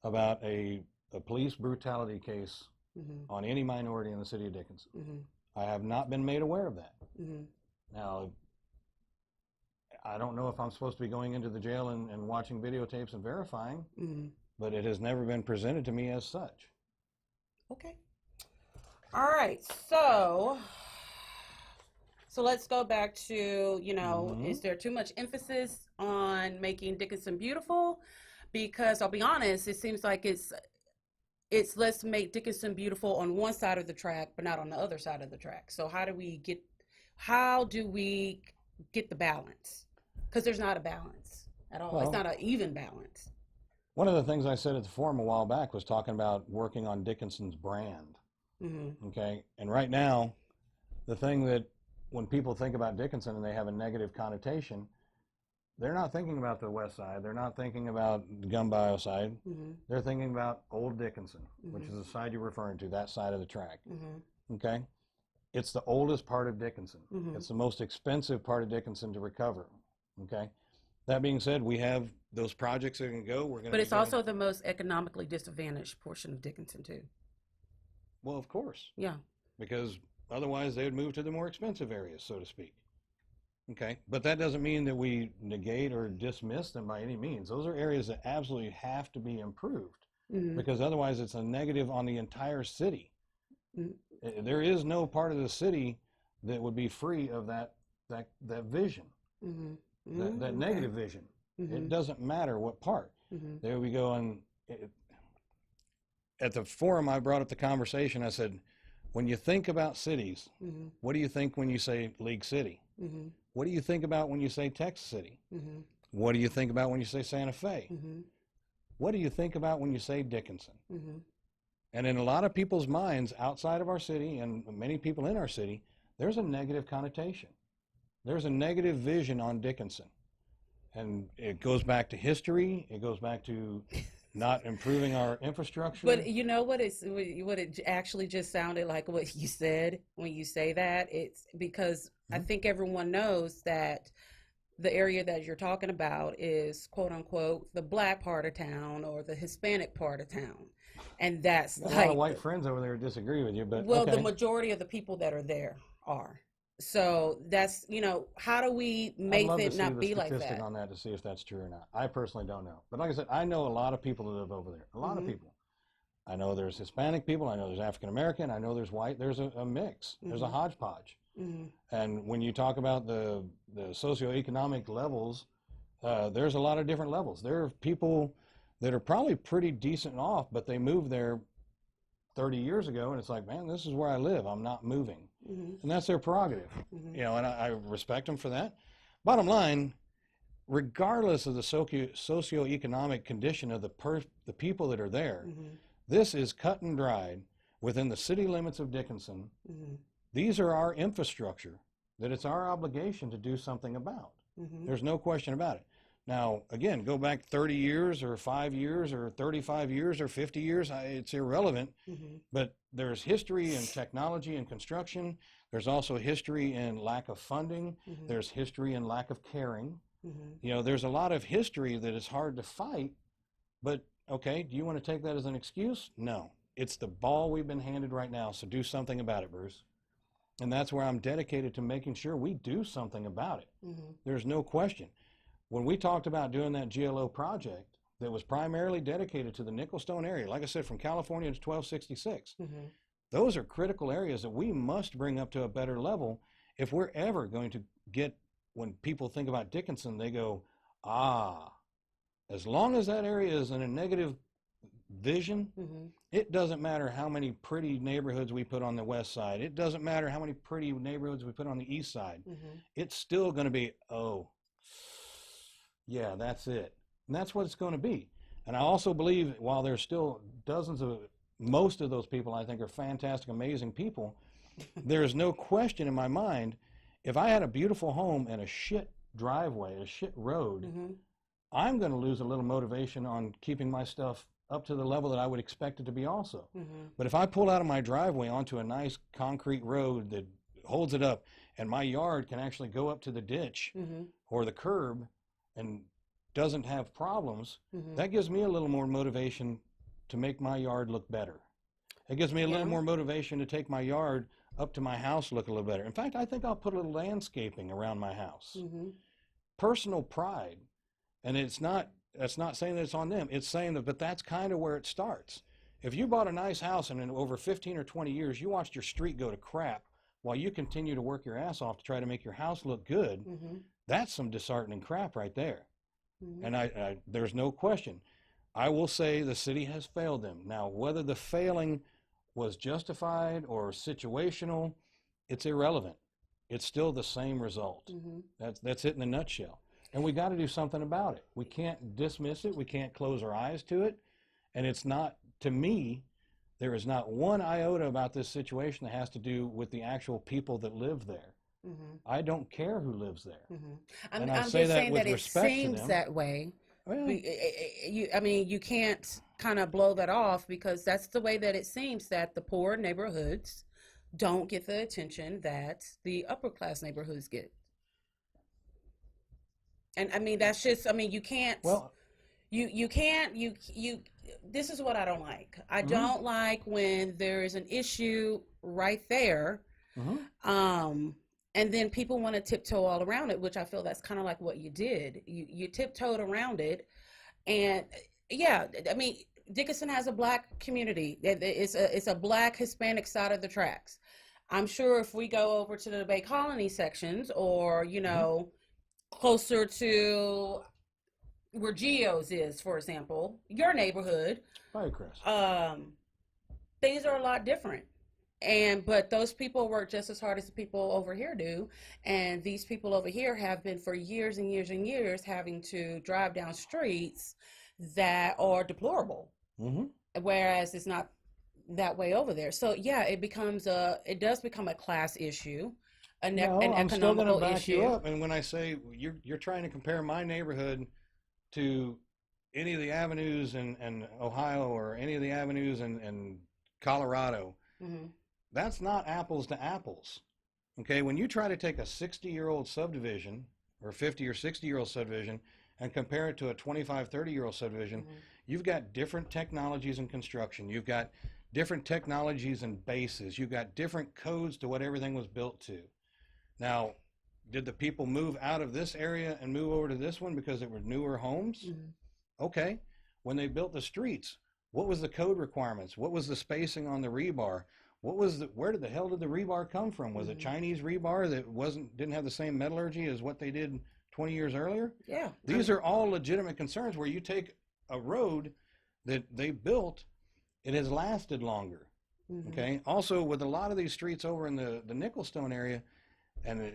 about a police brutality case on any minority in the city of Dickinson. I have not been made aware of that. Now, I don't know if I'm supposed to be going into the jail and watching videotapes and verifying, but it has never been presented to me as such. Okay. All right. So let's go back to, you know, is there too much emphasis on making Dickinson beautiful? Because I'll be honest, it seems like it's let's make Dickinson beautiful on one side of the track, but not on the other side of the track. So how do we get the balance? Because there's not a balance at all. Well, it's not an even balance. One of the things I said at the forum a while back was talking about working on Dickinson's brand. Okay. And right now, the thing that when people think about Dickinson and they have a negative connotation, they're not thinking about the west side. They're not thinking about the gun bio side. They're thinking about Old Dickinson, which is the side you're referring to, that side of the track. Okay? It's the oldest part of Dickinson. It's the most expensive part of Dickinson to recover. Okay? That being said, we have those projects that can go. But it's also the most economically disadvantaged portion of Dickinson, too. Well, of course. Yeah. Because otherwise they would move to the more expensive areas, so to speak. Okay, but that doesn't mean that we negate or dismiss them by any means. Those are areas that absolutely have to be improved. because otherwise it's a negative on the entire city. There is no part of the city that would be free of that vision, that negative vision. It doesn't matter what part. There we go. And at the forum, I brought up the conversation. I said, when you think about cities, what do you think when you say League City? What do you think about when you say Texas City? What do you think about when you say Santa Fe? What do you think about when you say Dickinson? And in a lot of people's minds outside of our city, and many people in our city, there's a negative connotation. There's a negative vision on Dickinson. And it goes back to history. It goes back to not improving our infrastructure. But you know what it actually just sounded like what you said when you say that? It's because I think everyone knows that the area that you're talking about is, quote unquote, the black part of town or the Hispanic part of town. And that's a like lot of white friends over there disagree with you, but well, okay. the majority of the people that are there are. So that's, how do we make it not be like that? I'd love to see the statistic on that to see if that's true or not. I personally don't know. But like I said, I know a lot of people that live over there. A lot of people. I know there's Hispanic people. I know there's African American. I know there's white. There's a mix. There's a hodgepodge. And when you talk about the socioeconomic levels, there's a lot of different levels. There are people that are probably pretty decent off, but they moved there 30 years ago, and it's like, man, this is where I live. I'm not moving. And that's their prerogative, and I respect them for that. Bottom line, regardless of the socioeconomic condition of the people that are there, this is cut and dried within the city limits of Dickinson. These are our infrastructure that it's our obligation to do something about. There's no question about it. Now, again, go back 30 years or 5 years or 35 years or 50 years, it's irrelevant. But there's history in technology and construction. There's also history in lack of funding. There's history in lack of caring. There's a lot of history that is hard to fight. But, okay, do you want to take that as an excuse? No. It's the ball we've been handed right now, so do something about it, Bruce. And that's where I'm dedicated to making sure we do something about it. There's no question. When we talked about doing that GLO project that was primarily dedicated to the Nickel-Stone area, like I said, from California to 1266, those are critical areas that we must bring up to a better level if we're ever going to get, when people think about Dickinson, they go, as long as that area is in a negative vision, it doesn't matter how many pretty neighborhoods we put on the west side. It doesn't matter how many pretty neighborhoods we put on the east side. It's still going to be, yeah, that's it. And that's what it's going to be. And I also believe while there's still most of those people I think are fantastic, amazing people, there's no question in my mind, if I had a beautiful home and a shit driveway, a shit road, I'm going to lose a little motivation on keeping my stuff up to the level that I would expect it to be also. But if I pull out of my driveway onto a nice concrete road that holds it up and my yard can actually go up to the ditch or the curb and doesn't have problems, that gives me a little more motivation to make my yard look better. It gives me a little more motivation to take my yard up to my house look a little better. In fact, I think I'll put a little landscaping around my house. Personal pride. And that's not saying that it's on them. It's saying that, but that's kind of where it starts. If you bought a nice house and in over 15 or 20 years, you watched your street go to crap while you continue to work your ass off to try to make your house look good, that's some disheartening crap right there. And there's no question. I will say the city has failed them. Now, whether the failing was justified or situational, it's irrelevant. It's still the same result. That's it in a nutshell. And we got to do something about it. We can't dismiss it. We can't close our eyes to it. And it's not, to me, there is not one iota about this situation that has to do with the actual people that live there. I don't care who lives there. I'm just saying that it seems that way. Well, you can't kind of blow that off because that's the way that it seems that the poor neighborhoods don't get the attention that the upper class neighborhoods get. And I mean, that's just, you can't, you can't, this is what I don't like. I don't like when there is an issue right there. And then people want to tiptoe all around it, which I feel that's kind of like what you did. You tiptoed around it. And Dickinson has a black community. It's a black Hispanic side of the tracks. I'm sure if we go over to the Bay Colony sections, or closer to where Geo's is, for example, your neighborhood, Firecrest. things are a lot different. But those people work just as hard as the people over here do, and these people over here have been for years and years and years having to drive down streets that are deplorable, whereas it's not that way over there. So yeah, it does become a class issue, an I'm still going to economical back you issue. up. And when I say you're trying to compare my neighborhood to any of the avenues in Ohio or any of the avenues in Colorado, that's not apples to apples. Okay, when you try to take a 60-year-old subdivision or 50 or 60-year-old subdivision and compare it to a 25, 30-year-old subdivision, you've got different technologies in construction. You've got different technologies and bases. You've got different codes to what everything was built to. Now, did the people move out of this area and move over to this one because it were newer homes? Okay. When they built the streets, what was the code requirements? What was the spacing on the rebar? Where did the hell did the rebar come from? Was it Chinese rebar that didn't have the same metallurgy as what they did 20 years earlier? Yeah. These are all legitimate concerns where you take a road that they built, it has lasted longer. Okay. Also, with a lot of these streets over in the Nicholstone area, and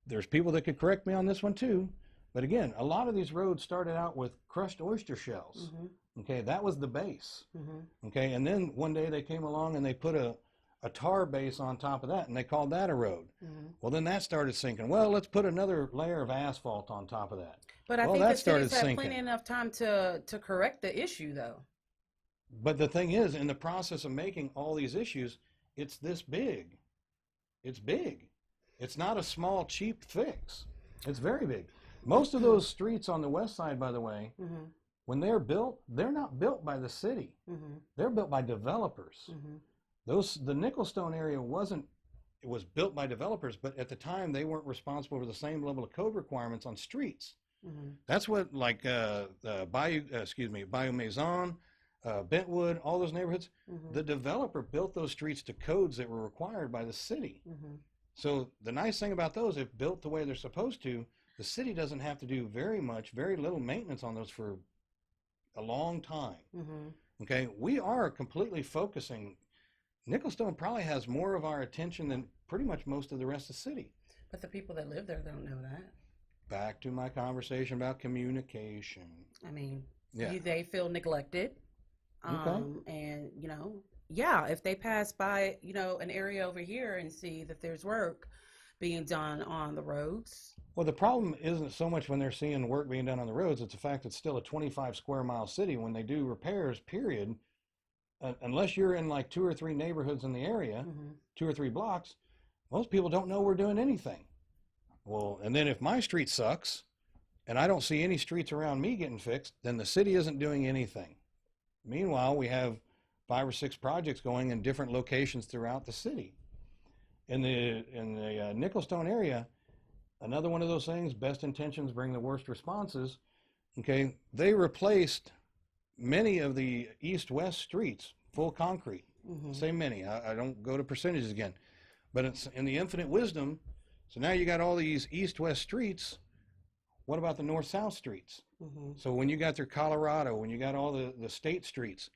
there's people that could correct me on this one too, but again, a lot of these roads started out with crushed oyster shells. Okay, that was the base. Okay, and then one day they came along and they put a tar base on top of that, and they called that a road. Well, then that started sinking. Well, let's put another layer of asphalt on top of that. But I Well, think that the started cities have sinking. plenty enough time to correct the issue, though. But the thing is, in the process of making all these issues, it's this big. It's big. It's not a small, cheap fix. It's very big. Most of those streets on the west side, by the way, when they're built, they're not built by the city. They're built by developers. The Nicholstone area it was built by developers, but at the time they weren't responsible for the same level of code requirements on streets. That's what, like Bayou Maison, Bentwood, all those neighborhoods, the developer built those streets to codes that were required by the city. So the nice thing about those, if built the way they're supposed to, the city doesn't have to do very little maintenance on those for a long time. Okay, we are completely focusing. Nicholstone probably has more of our attention than pretty much most of the rest of the city. But the people that live there don't know that. Back to my conversation about communication. I mean, Yeah. they feel neglected. Okay. And, if they pass by, an area over here and see that there's work being done on the roads. Well, the problem isn't so much when they're seeing work being done on the roads. It's the fact it's still a 25 square mile city. When they do repairs, period, unless you're in like 2 or 3 neighborhoods in the area, 2 or 3 blocks, most people don't know we're doing anything. Well, and then if my street sucks and I don't see any streets around me getting fixed, then the city isn't doing anything. Meanwhile, we have 5 or 6 projects going in different locations throughout the city. In the Nicholstone area, another one of those things, best intentions bring the worst responses. Okay, they replaced many of the east-west streets, full concrete. Say many. I don't go to percentages again. But it's in the infinite wisdom. So now you got all these east-west streets. What about the north-south streets? So when you got through Colorado, when you got all the state streets,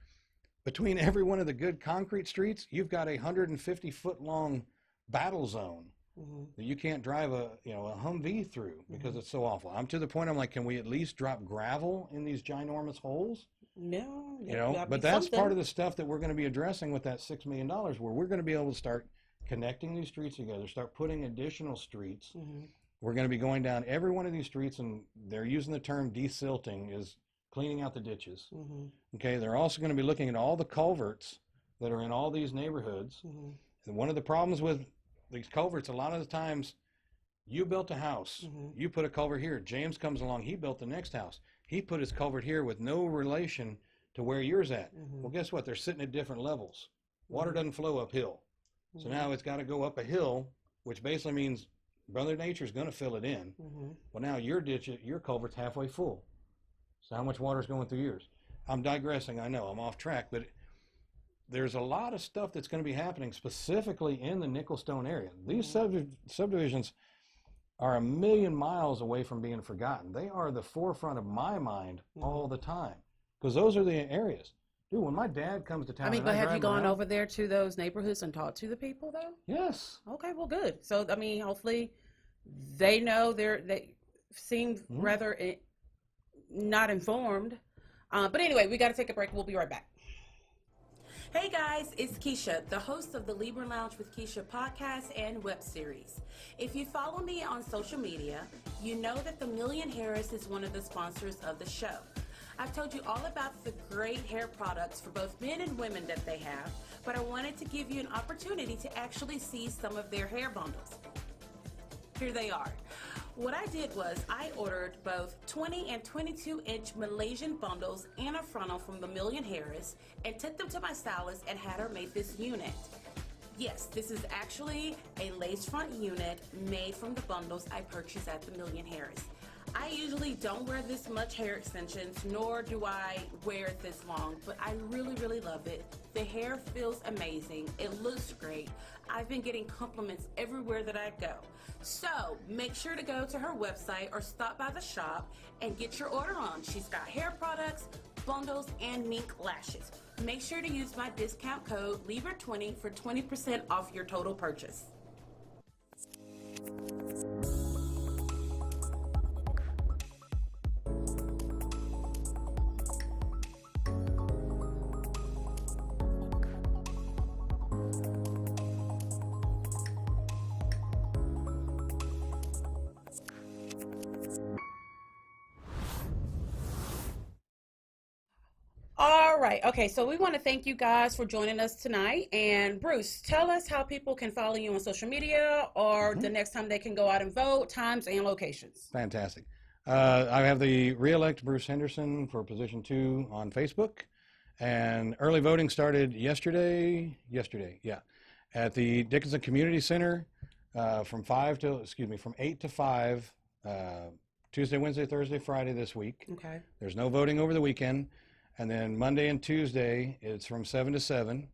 between every one of the good concrete streets, you've got a 150-foot-long battle zone that you can't drive a Humvee through because it's so awful. I'm to the point I'm like, can we at least drop gravel in these ginormous holes? No, But that's part of the stuff that we're going to be addressing with that $6 million, where we're going to be able to start connecting these streets together, start putting additional streets. We're going to be going down every one of these streets, and they're using the term desilting, is cleaning out the ditches. Okay, they're also going to be looking at all the culverts that are in all these neighborhoods. And one of the problems with these culverts, a lot of the times, you built a house, you put a culvert here, James comes along, he built the next house. He put his culvert here with no relation to where yours at. Well, guess what? They're sitting at different levels. Water doesn't flow uphill. So now it's got to go up a hill, which basically means Brother Nature's going to fill it in. Well, now your culvert's halfway full. So how much water is going through yours? I'm digressing. I know I'm off track, but there's a lot of stuff that's going to be happening specifically in the Nicholstone area. These subdivisions are a million miles away from being forgotten. They are the forefront of my mind all the time because those are the areas. Dude, when my dad comes to town, I mean, and but have drive you gone around, over there to those neighborhoods and talked to the people though? Yes. Okay, well, good. So, I mean, hopefully they know they seem rather not informed. But anyway, we got to take a break. We'll be right back. Hey guys, it's Keisha, the host of the Libra Lounge with Keisha podcast and web series. If you follow me on social media, you know that the Million Harris is one of the sponsors of the show. I've told you all about the great hair products for both men and women that they have, but I wanted to give you an opportunity to actually see some of their hair bundles. Here they are. What I did was I ordered both 20 and 22-inch Malaysian bundles and a frontal from the Million Harris and took them to my stylist and had her make this unit. Yes, this is actually a lace front unit made from the bundles I purchased at the Million Harris. I usually don't wear this much hair extensions, nor do I wear it this long, but I really, really love it. The hair feels amazing. It looks great. I've been getting compliments everywhere that I go. So make sure to go to her website or stop by the shop and get your order on. She's got hair products, bundles, and mink lashes. Make sure to use my discount code Libra20 for 20% off your total purchase. All right. Okay. So we want to thank you guys for joining us tonight. And Bruce, tell us how people can follow you on social media or the next time they can go out and vote, times and locations. Fantastic. I have the re-elect Bruce Henderson for position 2 on Facebook, and early voting started yesterday, at the Dickinson Community Center from 8 to 5, Tuesday, Wednesday, Thursday, Friday this week. Okay. There's no voting over the weekend. And then Monday and Tuesday, it's from 7 to 7.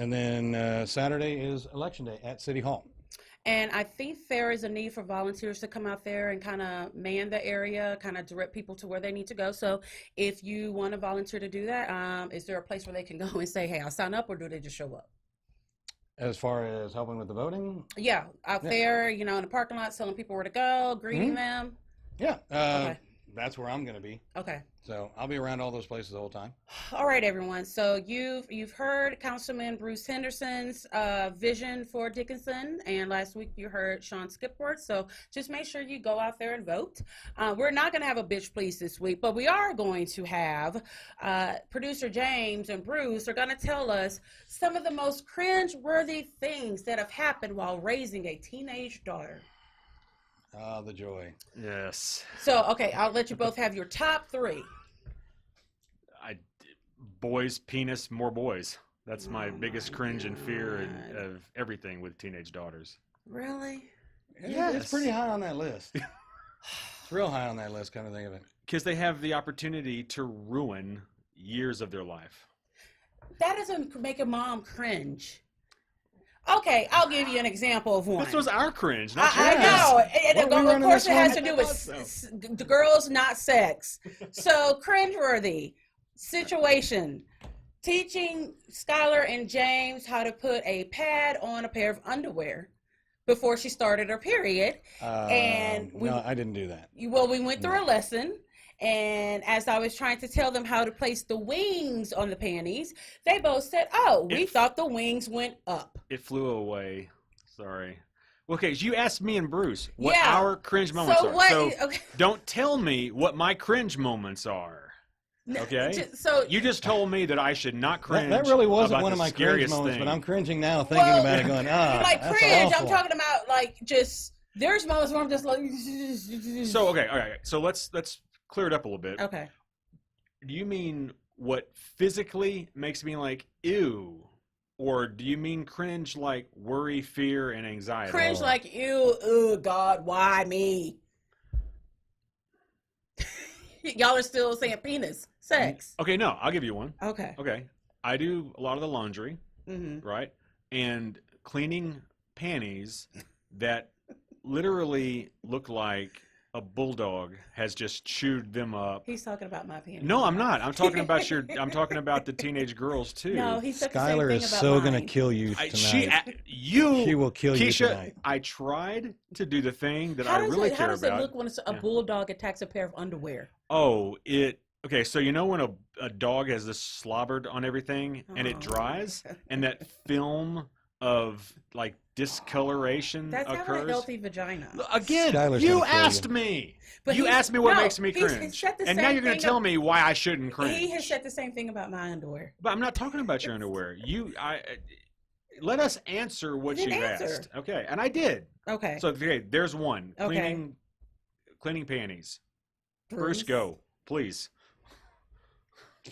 And then Saturday is Election Day at City Hall. And I think there is a need for volunteers to come out there and kind of man the area, kind of direct people to where they need to go. So if you want to volunteer to do that, is there a place where they can go and say, hey, I'll sign up, or do they just show up? As far as helping with the voting? Yeah, out there, in the parking lot, telling people where to go, greeting them. Yeah. Okay. That's where I'm going to be. Okay. So I'll be around all those places the whole time. All right, everyone. So you've heard Councilman Bruce Henderson's vision for Dickinson, and last week you heard Sean Skipworth. So just make sure you go out there and vote. We're not going to have a bitch please this week, but we are going to have producer James and Bruce are going to tell us some of the most cringe-worthy things that have happened while raising a teenage daughter. Ah, the joy. Yes. So, okay, I'll let you both have your top 3. Boys, penis, more boys. That's my biggest cringe and fear of everything with teenage daughters. Really? Yeah, it's pretty high on that list. It's real high on that list, kind of think of it. Because they have the opportunity to ruin years of their life. That doesn't make a mom cringe. Okay, I'll give you an example of one. This was our cringe, not I yours. know. And of course, it has to do I with thought so. the girls, not sex. So, cringeworthy situation. Teaching Skylar and James how to put a pad on a pair of underwear before she started her period. No, I didn't do that. We went through a lesson. And as I was trying to tell them how to place the wings on the panties, they both said, oh, we thought the wings went up. It flew away. Sorry. Okay, so you asked me and Bruce what our cringe moments are. So don't tell me what my cringe moments are. Okay? So you just told me that I should not cringe. That really wasn't one of my cringe scariest moments, thing. but I'm cringing now thinking about it going, like that's cringe, awful. I'm talking about like just, there's moments where I'm just like. So, okay, all right. So let's clear it up a little bit. Okay. Do you mean what physically makes me like, ew? Or do you mean cringe like worry, fear, and anxiety? Cringe like, ew, oh God, why me? Y'all are still saying penis. Sex. Okay, no, I'll give you one. Okay. Okay, I do a lot of the laundry, Mm-hmm. right? And cleaning panties that literally look like a bulldog has just chewed them up. He's talking about my panties. No, I'm not. I'm talking about I'm talking about the teenage girls too. No, he said the same Skylar thing is about so mine. gonna kill you tonight. She will kill you Keisha, tonight. I tried to do the thing that How I does really it, care how does about. it look when a bulldog attacks a pair of underwear? Oh, okay, so you know when a dog has this slobbered on everything and it Oh. dries and that film of like discoloration That's occurs? having a healthy vagina. Again, Skylar's you gonna kill asked you. me. But You he's- asked me what no, makes me he's cringe. said the And now same you're going thing to tell ab- me why I shouldn't cringe. He has said the same thing about my underwear. But I'm not talking about your underwear. Let us answer what You you've didn't answer. asked. Okay, and I did. Okay. So okay, there's one. Okay. Cleaning panties. Bruce, go, please.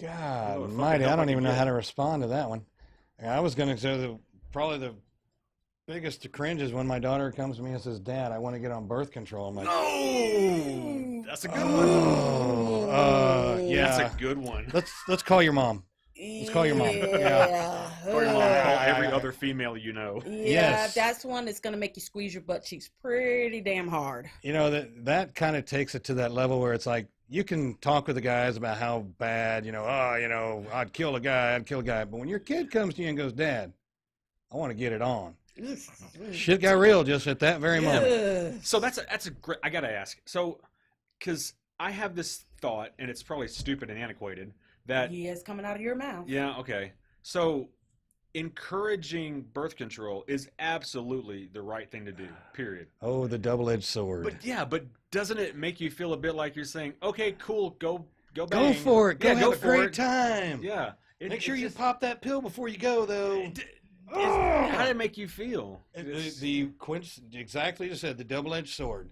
God Oh, fucking mighty, I help I don't can even know get. how to respond to that one. I was going to say probably the biggest cringe is when my daughter comes to me and says, "Dad, I want to get on birth control." I'm like, No, that's a good one. "Oh, yeah." That's a good one. Let's call your mom. Let's call your mom. Yeah. Call your mom. Call every Yeah. other female you know. Yeah, Yes. that's one that's gonna make you squeeze your butt cheeks pretty damn hard. You know, that kind of takes it to that level where it's like you can talk with the guys about how bad, I'd kill a guy. But when your kid comes to you and goes, "Dad, I want to get it on," shit got real just at that very moment. Ugh. So that's a great. I gotta ask. So, because I have this thought, and it's probably stupid and antiquated. That Yeah, it's coming out of your mouth. yeah, okay. So, encouraging birth control is absolutely the right thing to do. Period. Oh, the double-edged sword. But doesn't it make you feel a bit like you're saying, "Okay, cool, go Go bang. for it. Go Yeah, have a for great it." time. Yeah. Make sure it's you just- pop that pill before you go, though. How did it make you feel? The quince exactly as I said, the double-edged sword.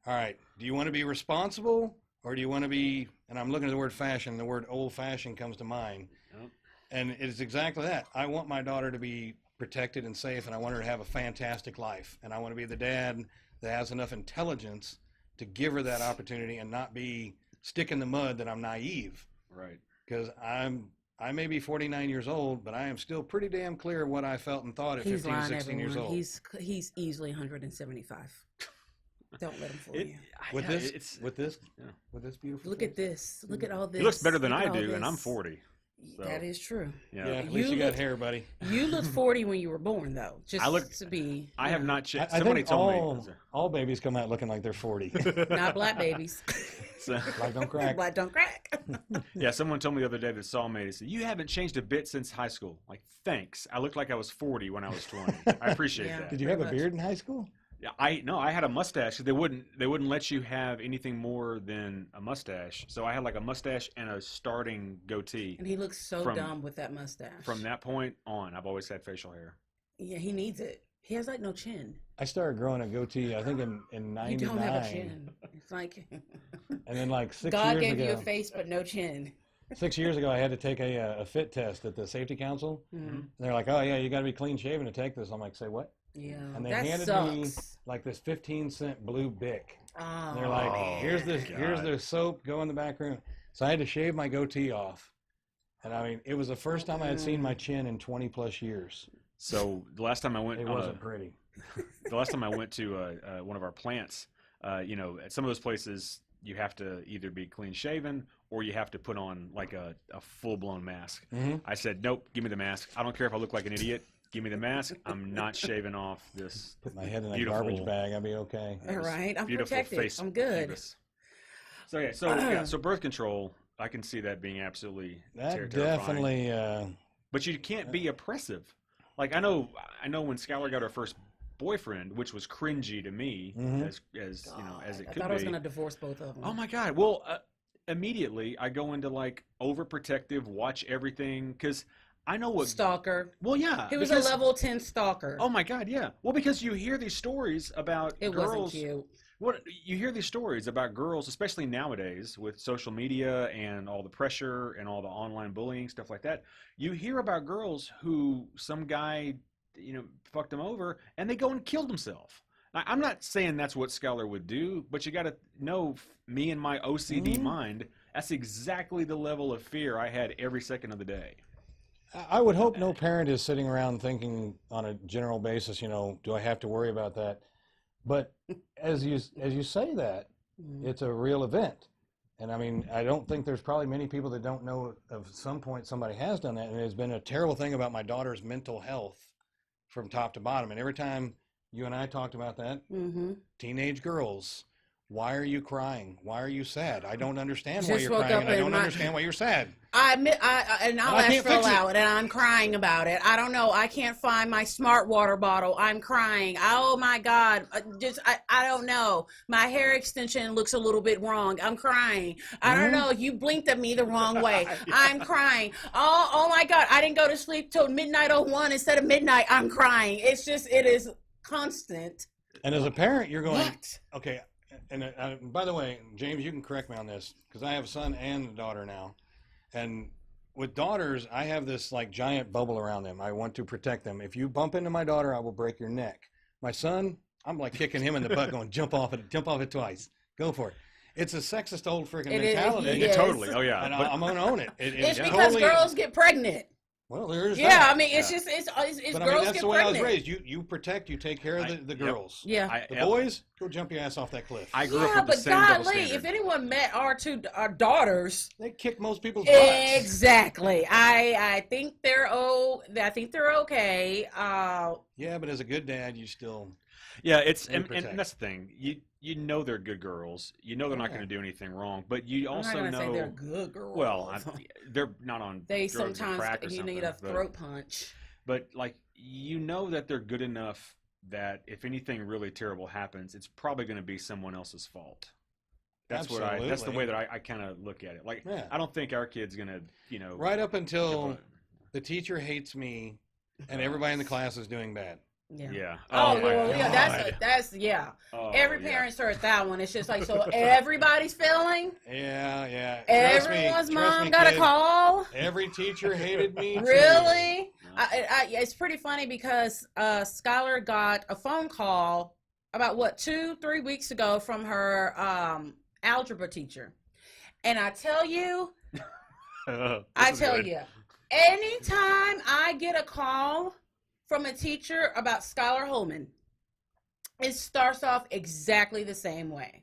All right. Do you want to be responsible, or do you want to be? And I'm looking at the word fashion. The word old-fashioned comes to mind, Yep. and it's exactly that. I want my daughter to be protected and safe, and I want her to have a fantastic life. And I want to be the dad that has enough intelligence to give her that opportunity and not be stick in the mud that I'm naive. Right. Because I may be 49 years old, but I am still pretty damn clear of what I felt and thought at He's 15, lying, 16 years everyone. old. He's easily 175. Don't let him fool you. With Yeah, this, with this, yeah. with this beautiful. Look face. at this. Look at all this. He looks better than Look I at all do, and I'm this. 40. So, That is true. Yeah, Yeah. at least You you got look- hair, buddy. You looked 40 when you were born, though. Just I look- to be. I have not checked. I Somebody think told me. all babies come out looking like they're 40. Not black babies. So, Like don't crack. Black don't crack. yeah, someone told me the other day that saw me. They said, "You haven't changed a bit since high school." Like, thanks. I looked like I was 40 when I was 20. I appreciate Yeah. that. Did you have a Pretty much. beard in high school? Yeah, I had a mustache. They wouldn't let you have anything more than a mustache. So I had like a mustache and a starting goatee. And he looks so From- dumb with that mustache. From that point on, I've always had facial hair. Yeah, he needs it. He has like no chin. I started growing a goatee, I think in You 99. don't have a chin. It's like And then like 6 God years gave ago, you a face but no chin. 6 years ago, I had to take a fit test at the safety council. Mhm. And they're like, "Oh yeah, you got to be clean shaven to take this." I'm like, "Say what?" Yeah, And they that handed me sucks. like this 15-cent blue Bic. Oh, And they're like, "Here's God. the soap. Go in the back room." So I had to shave my goatee off, and I mean, it was the first time I had seen my chin in 20 plus years. So the last time I went, It wasn't pretty. the last time I went to one of our plants, at some of those places, you have to either be clean shaven or you have to put on like a full blown mask. Mhm. I said, nope, give me the mask. I don't care if I look like an idiot. Give me the mask. I'm not shaving off this Put my head in a Beautiful. garbage bag. I'll be okay. all right, I'm beautiful protected. face. I'm good. pubis. So so birth control, I can see that being absolutely That terrifying. definitely. But you can't be oppressive. Like I know when Skylar got her first boyfriend, which was cringy to me, Mhm. as as it I could thought I was be. gonna divorce both of them. Oh my God! Well, immediately I go into like overprotective, watch everything because I know what. Stalker. Well, yeah, He was because- a level 10 stalker. Oh my God! Yeah. Well, because you hear these stories about it girls. wasn't cute. What you hear these stories about girls, especially nowadays with social media and all the pressure and all the online bullying stuff like that. You hear about girls who some guy, fucked them over, and they go and killed himself. I'm not saying that's what Skylar would do, but you got to know me and my OCD mind. That's exactly the level of fear I had every second of the day. I would hope no parent is sitting around thinking on a general basis, do I have to worry about that? But as you say that, it's a real event. And I mean, I don't think there's probably many people that don't know of some point somebody has done that. And it has been a terrible thing about my daughter's mental health from top to bottom. And every time you and I talked about that, teenage girls, why are you crying? Why are you sad? I don't understand why you're crying, and I don't understand why you're sad. And I'll ask for aloud, and I'm crying about it. I don't know. I can't find my smart water bottle. I'm crying. Oh my God. I don't know. My hair extension looks a little bit wrong. I'm crying. I don't know. You blinked at me the wrong way. I'm crying. Oh my God. I didn't go to sleep till midnight 01 instead of midnight. I'm crying. It is constant. And as a parent, you're going, What? Okay. And by the way, James, you can correct me on this because I have a son and a daughter now. And with daughters, I have this like giant bubble around them. I want to protect them. If you bump into my daughter, I will break your neck. My son, I'm like kicking him in the butt going, jump off it twice. Go for it. It's a sexist old freaking mentality. Yes. Totally. Oh, yeah. And I'm going to own it. It's because girls get pregnant. Well, there's yeah, that. I mean, it's just it's but girls I mean, that's get the way pregnant. I was raised. You protect, you take care of the girls. Yeah. The boys, go jump your ass off that cliff. I grew up with the same double standard. If anyone met our daughters, they kick most people's butts. Exactly. I think they're okay. Yeah, but as a good dad, you still. Yeah, and that's the thing. You know they're good girls. You know they're not going to do anything wrong, but you also know say they're good girls. Well, they're not on. They drugs sometimes or crack or need a throat punch. But like you know that they're good enough that if anything really terrible happens, it's probably going to be someone else's fault. That's that's the way that I kind of look at it. Like I don't think our kid's going to, right up until the teacher hates me and everybody in the class is doing bad. Yeah. Oh, well, yeah. That's Oh, every parent's heard that one. It's just like so everybody's failing. Yeah. Everyone's mom got a call. Every teacher hated me. Really? It's pretty funny because Skylar got a phone call about 2-3 weeks ago from her algebra teacher, and I tell you, anytime I get a call from a teacher about Skylar Holman, it starts off exactly the same way.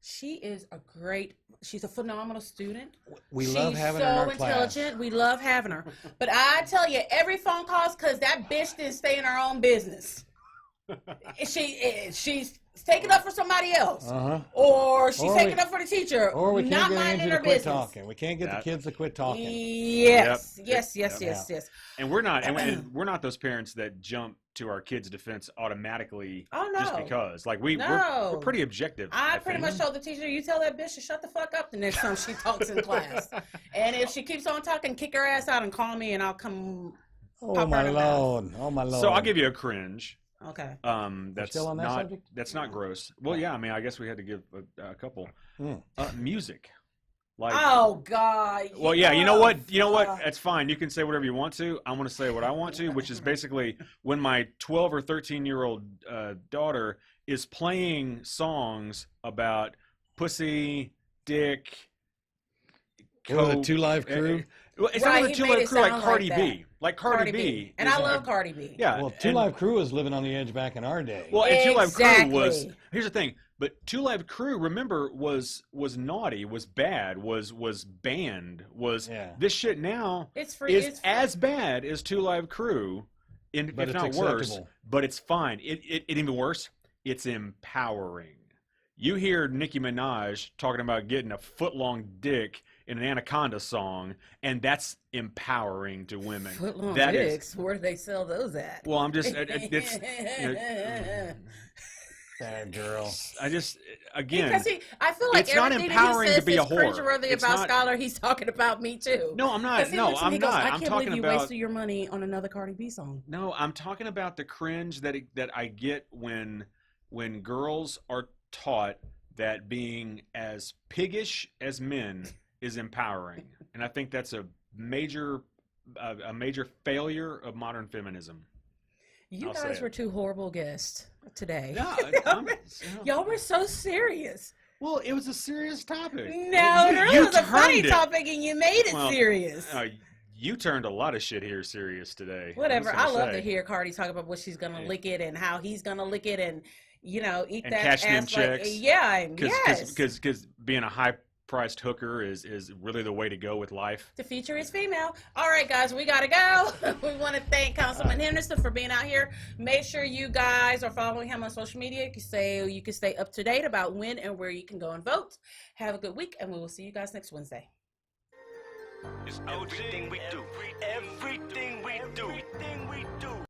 She's a phenomenal student. We love having her in our class. She's so intelligent. We love having her. But I tell you, every phone call's because that bitch didn't stay in her own business. She's taking up for somebody else, or she's taking up for the teacher, or we can't not minding her quit business. Talking. We can't get the kids to quit talking. Yes. And we're not those parents that jump to our kids' defense automatically. Oh no! Just because, like we're pretty objective. I pretty much told the teacher, "You tell that bitch to shut the fuck up the next time she talks in class, and if she keeps on talking, kick her ass out and call me, and I'll come." Oh my lord! Oh my lord! So I'll give you a cringe. Okay. That's still on that not subject? That's not gross. Well, yeah. I mean, I guess we had to give a couple. Music. Like. Oh God. Well, yeah. You know what? That's fine. You can say whatever you want to. I'm going to say what I want to, which is basically when my 12 or 13-year-old daughter is playing songs about pussy, dick. The Two Live Crew. Well, it's not the Two Live Crew like Cardi B. Like Cardi B. And I love Cardi B. Yeah. Well, Two Live Crew was living on the edge back in our day. Well, and Two Live Crew was. Here's the thing. But Two Live Crew, remember, was naughty, was bad, was banned, this shit now is as bad as Two Live Crew, if not worse. But it's fine. It even worse. It's empowering. You hear Nicki Minaj talking about getting a foot-long dick in an Anaconda song, and that's empowering to women. Foot-long dicks? Where do they sell those at? Well, I'm just it's. Bad girl. I just again. Because I feel like it's not empowering to be a whore. Cringeworthy about Skylar. He's talking about me too. No, I'm not. No, I'm not. I I'm can't talking believe you about. wasted your money on another Cardi B song. No, I'm talking about the cringe that I get when girls are taught that being as piggish as men is empowering, and I think that's a major failure of modern feminism. You I'll say guys it. were two horrible guests today. No, Y'all were so serious. well, it was a serious topic. No, it really you was a funny turned it. topic, and you made it Well, serious. You turned a lot of shit here serious today. Whatever. I'm I just love gonna to say. hear Cardi talk about what she's gonna Yeah. lick it and how he's gonna lick it, and eat And that cash them ass like checks. yeah, and yes. Because being a high-priced hooker is really the way to go with life. The future is female. All right, guys, we gotta go. We want to thank Councilman Henderson for being out here. Make sure you guys are following him on social media. You can stay up to date about when and where you can go and vote. Have a good week, and we will see you guys next Wednesday. It's everything we do.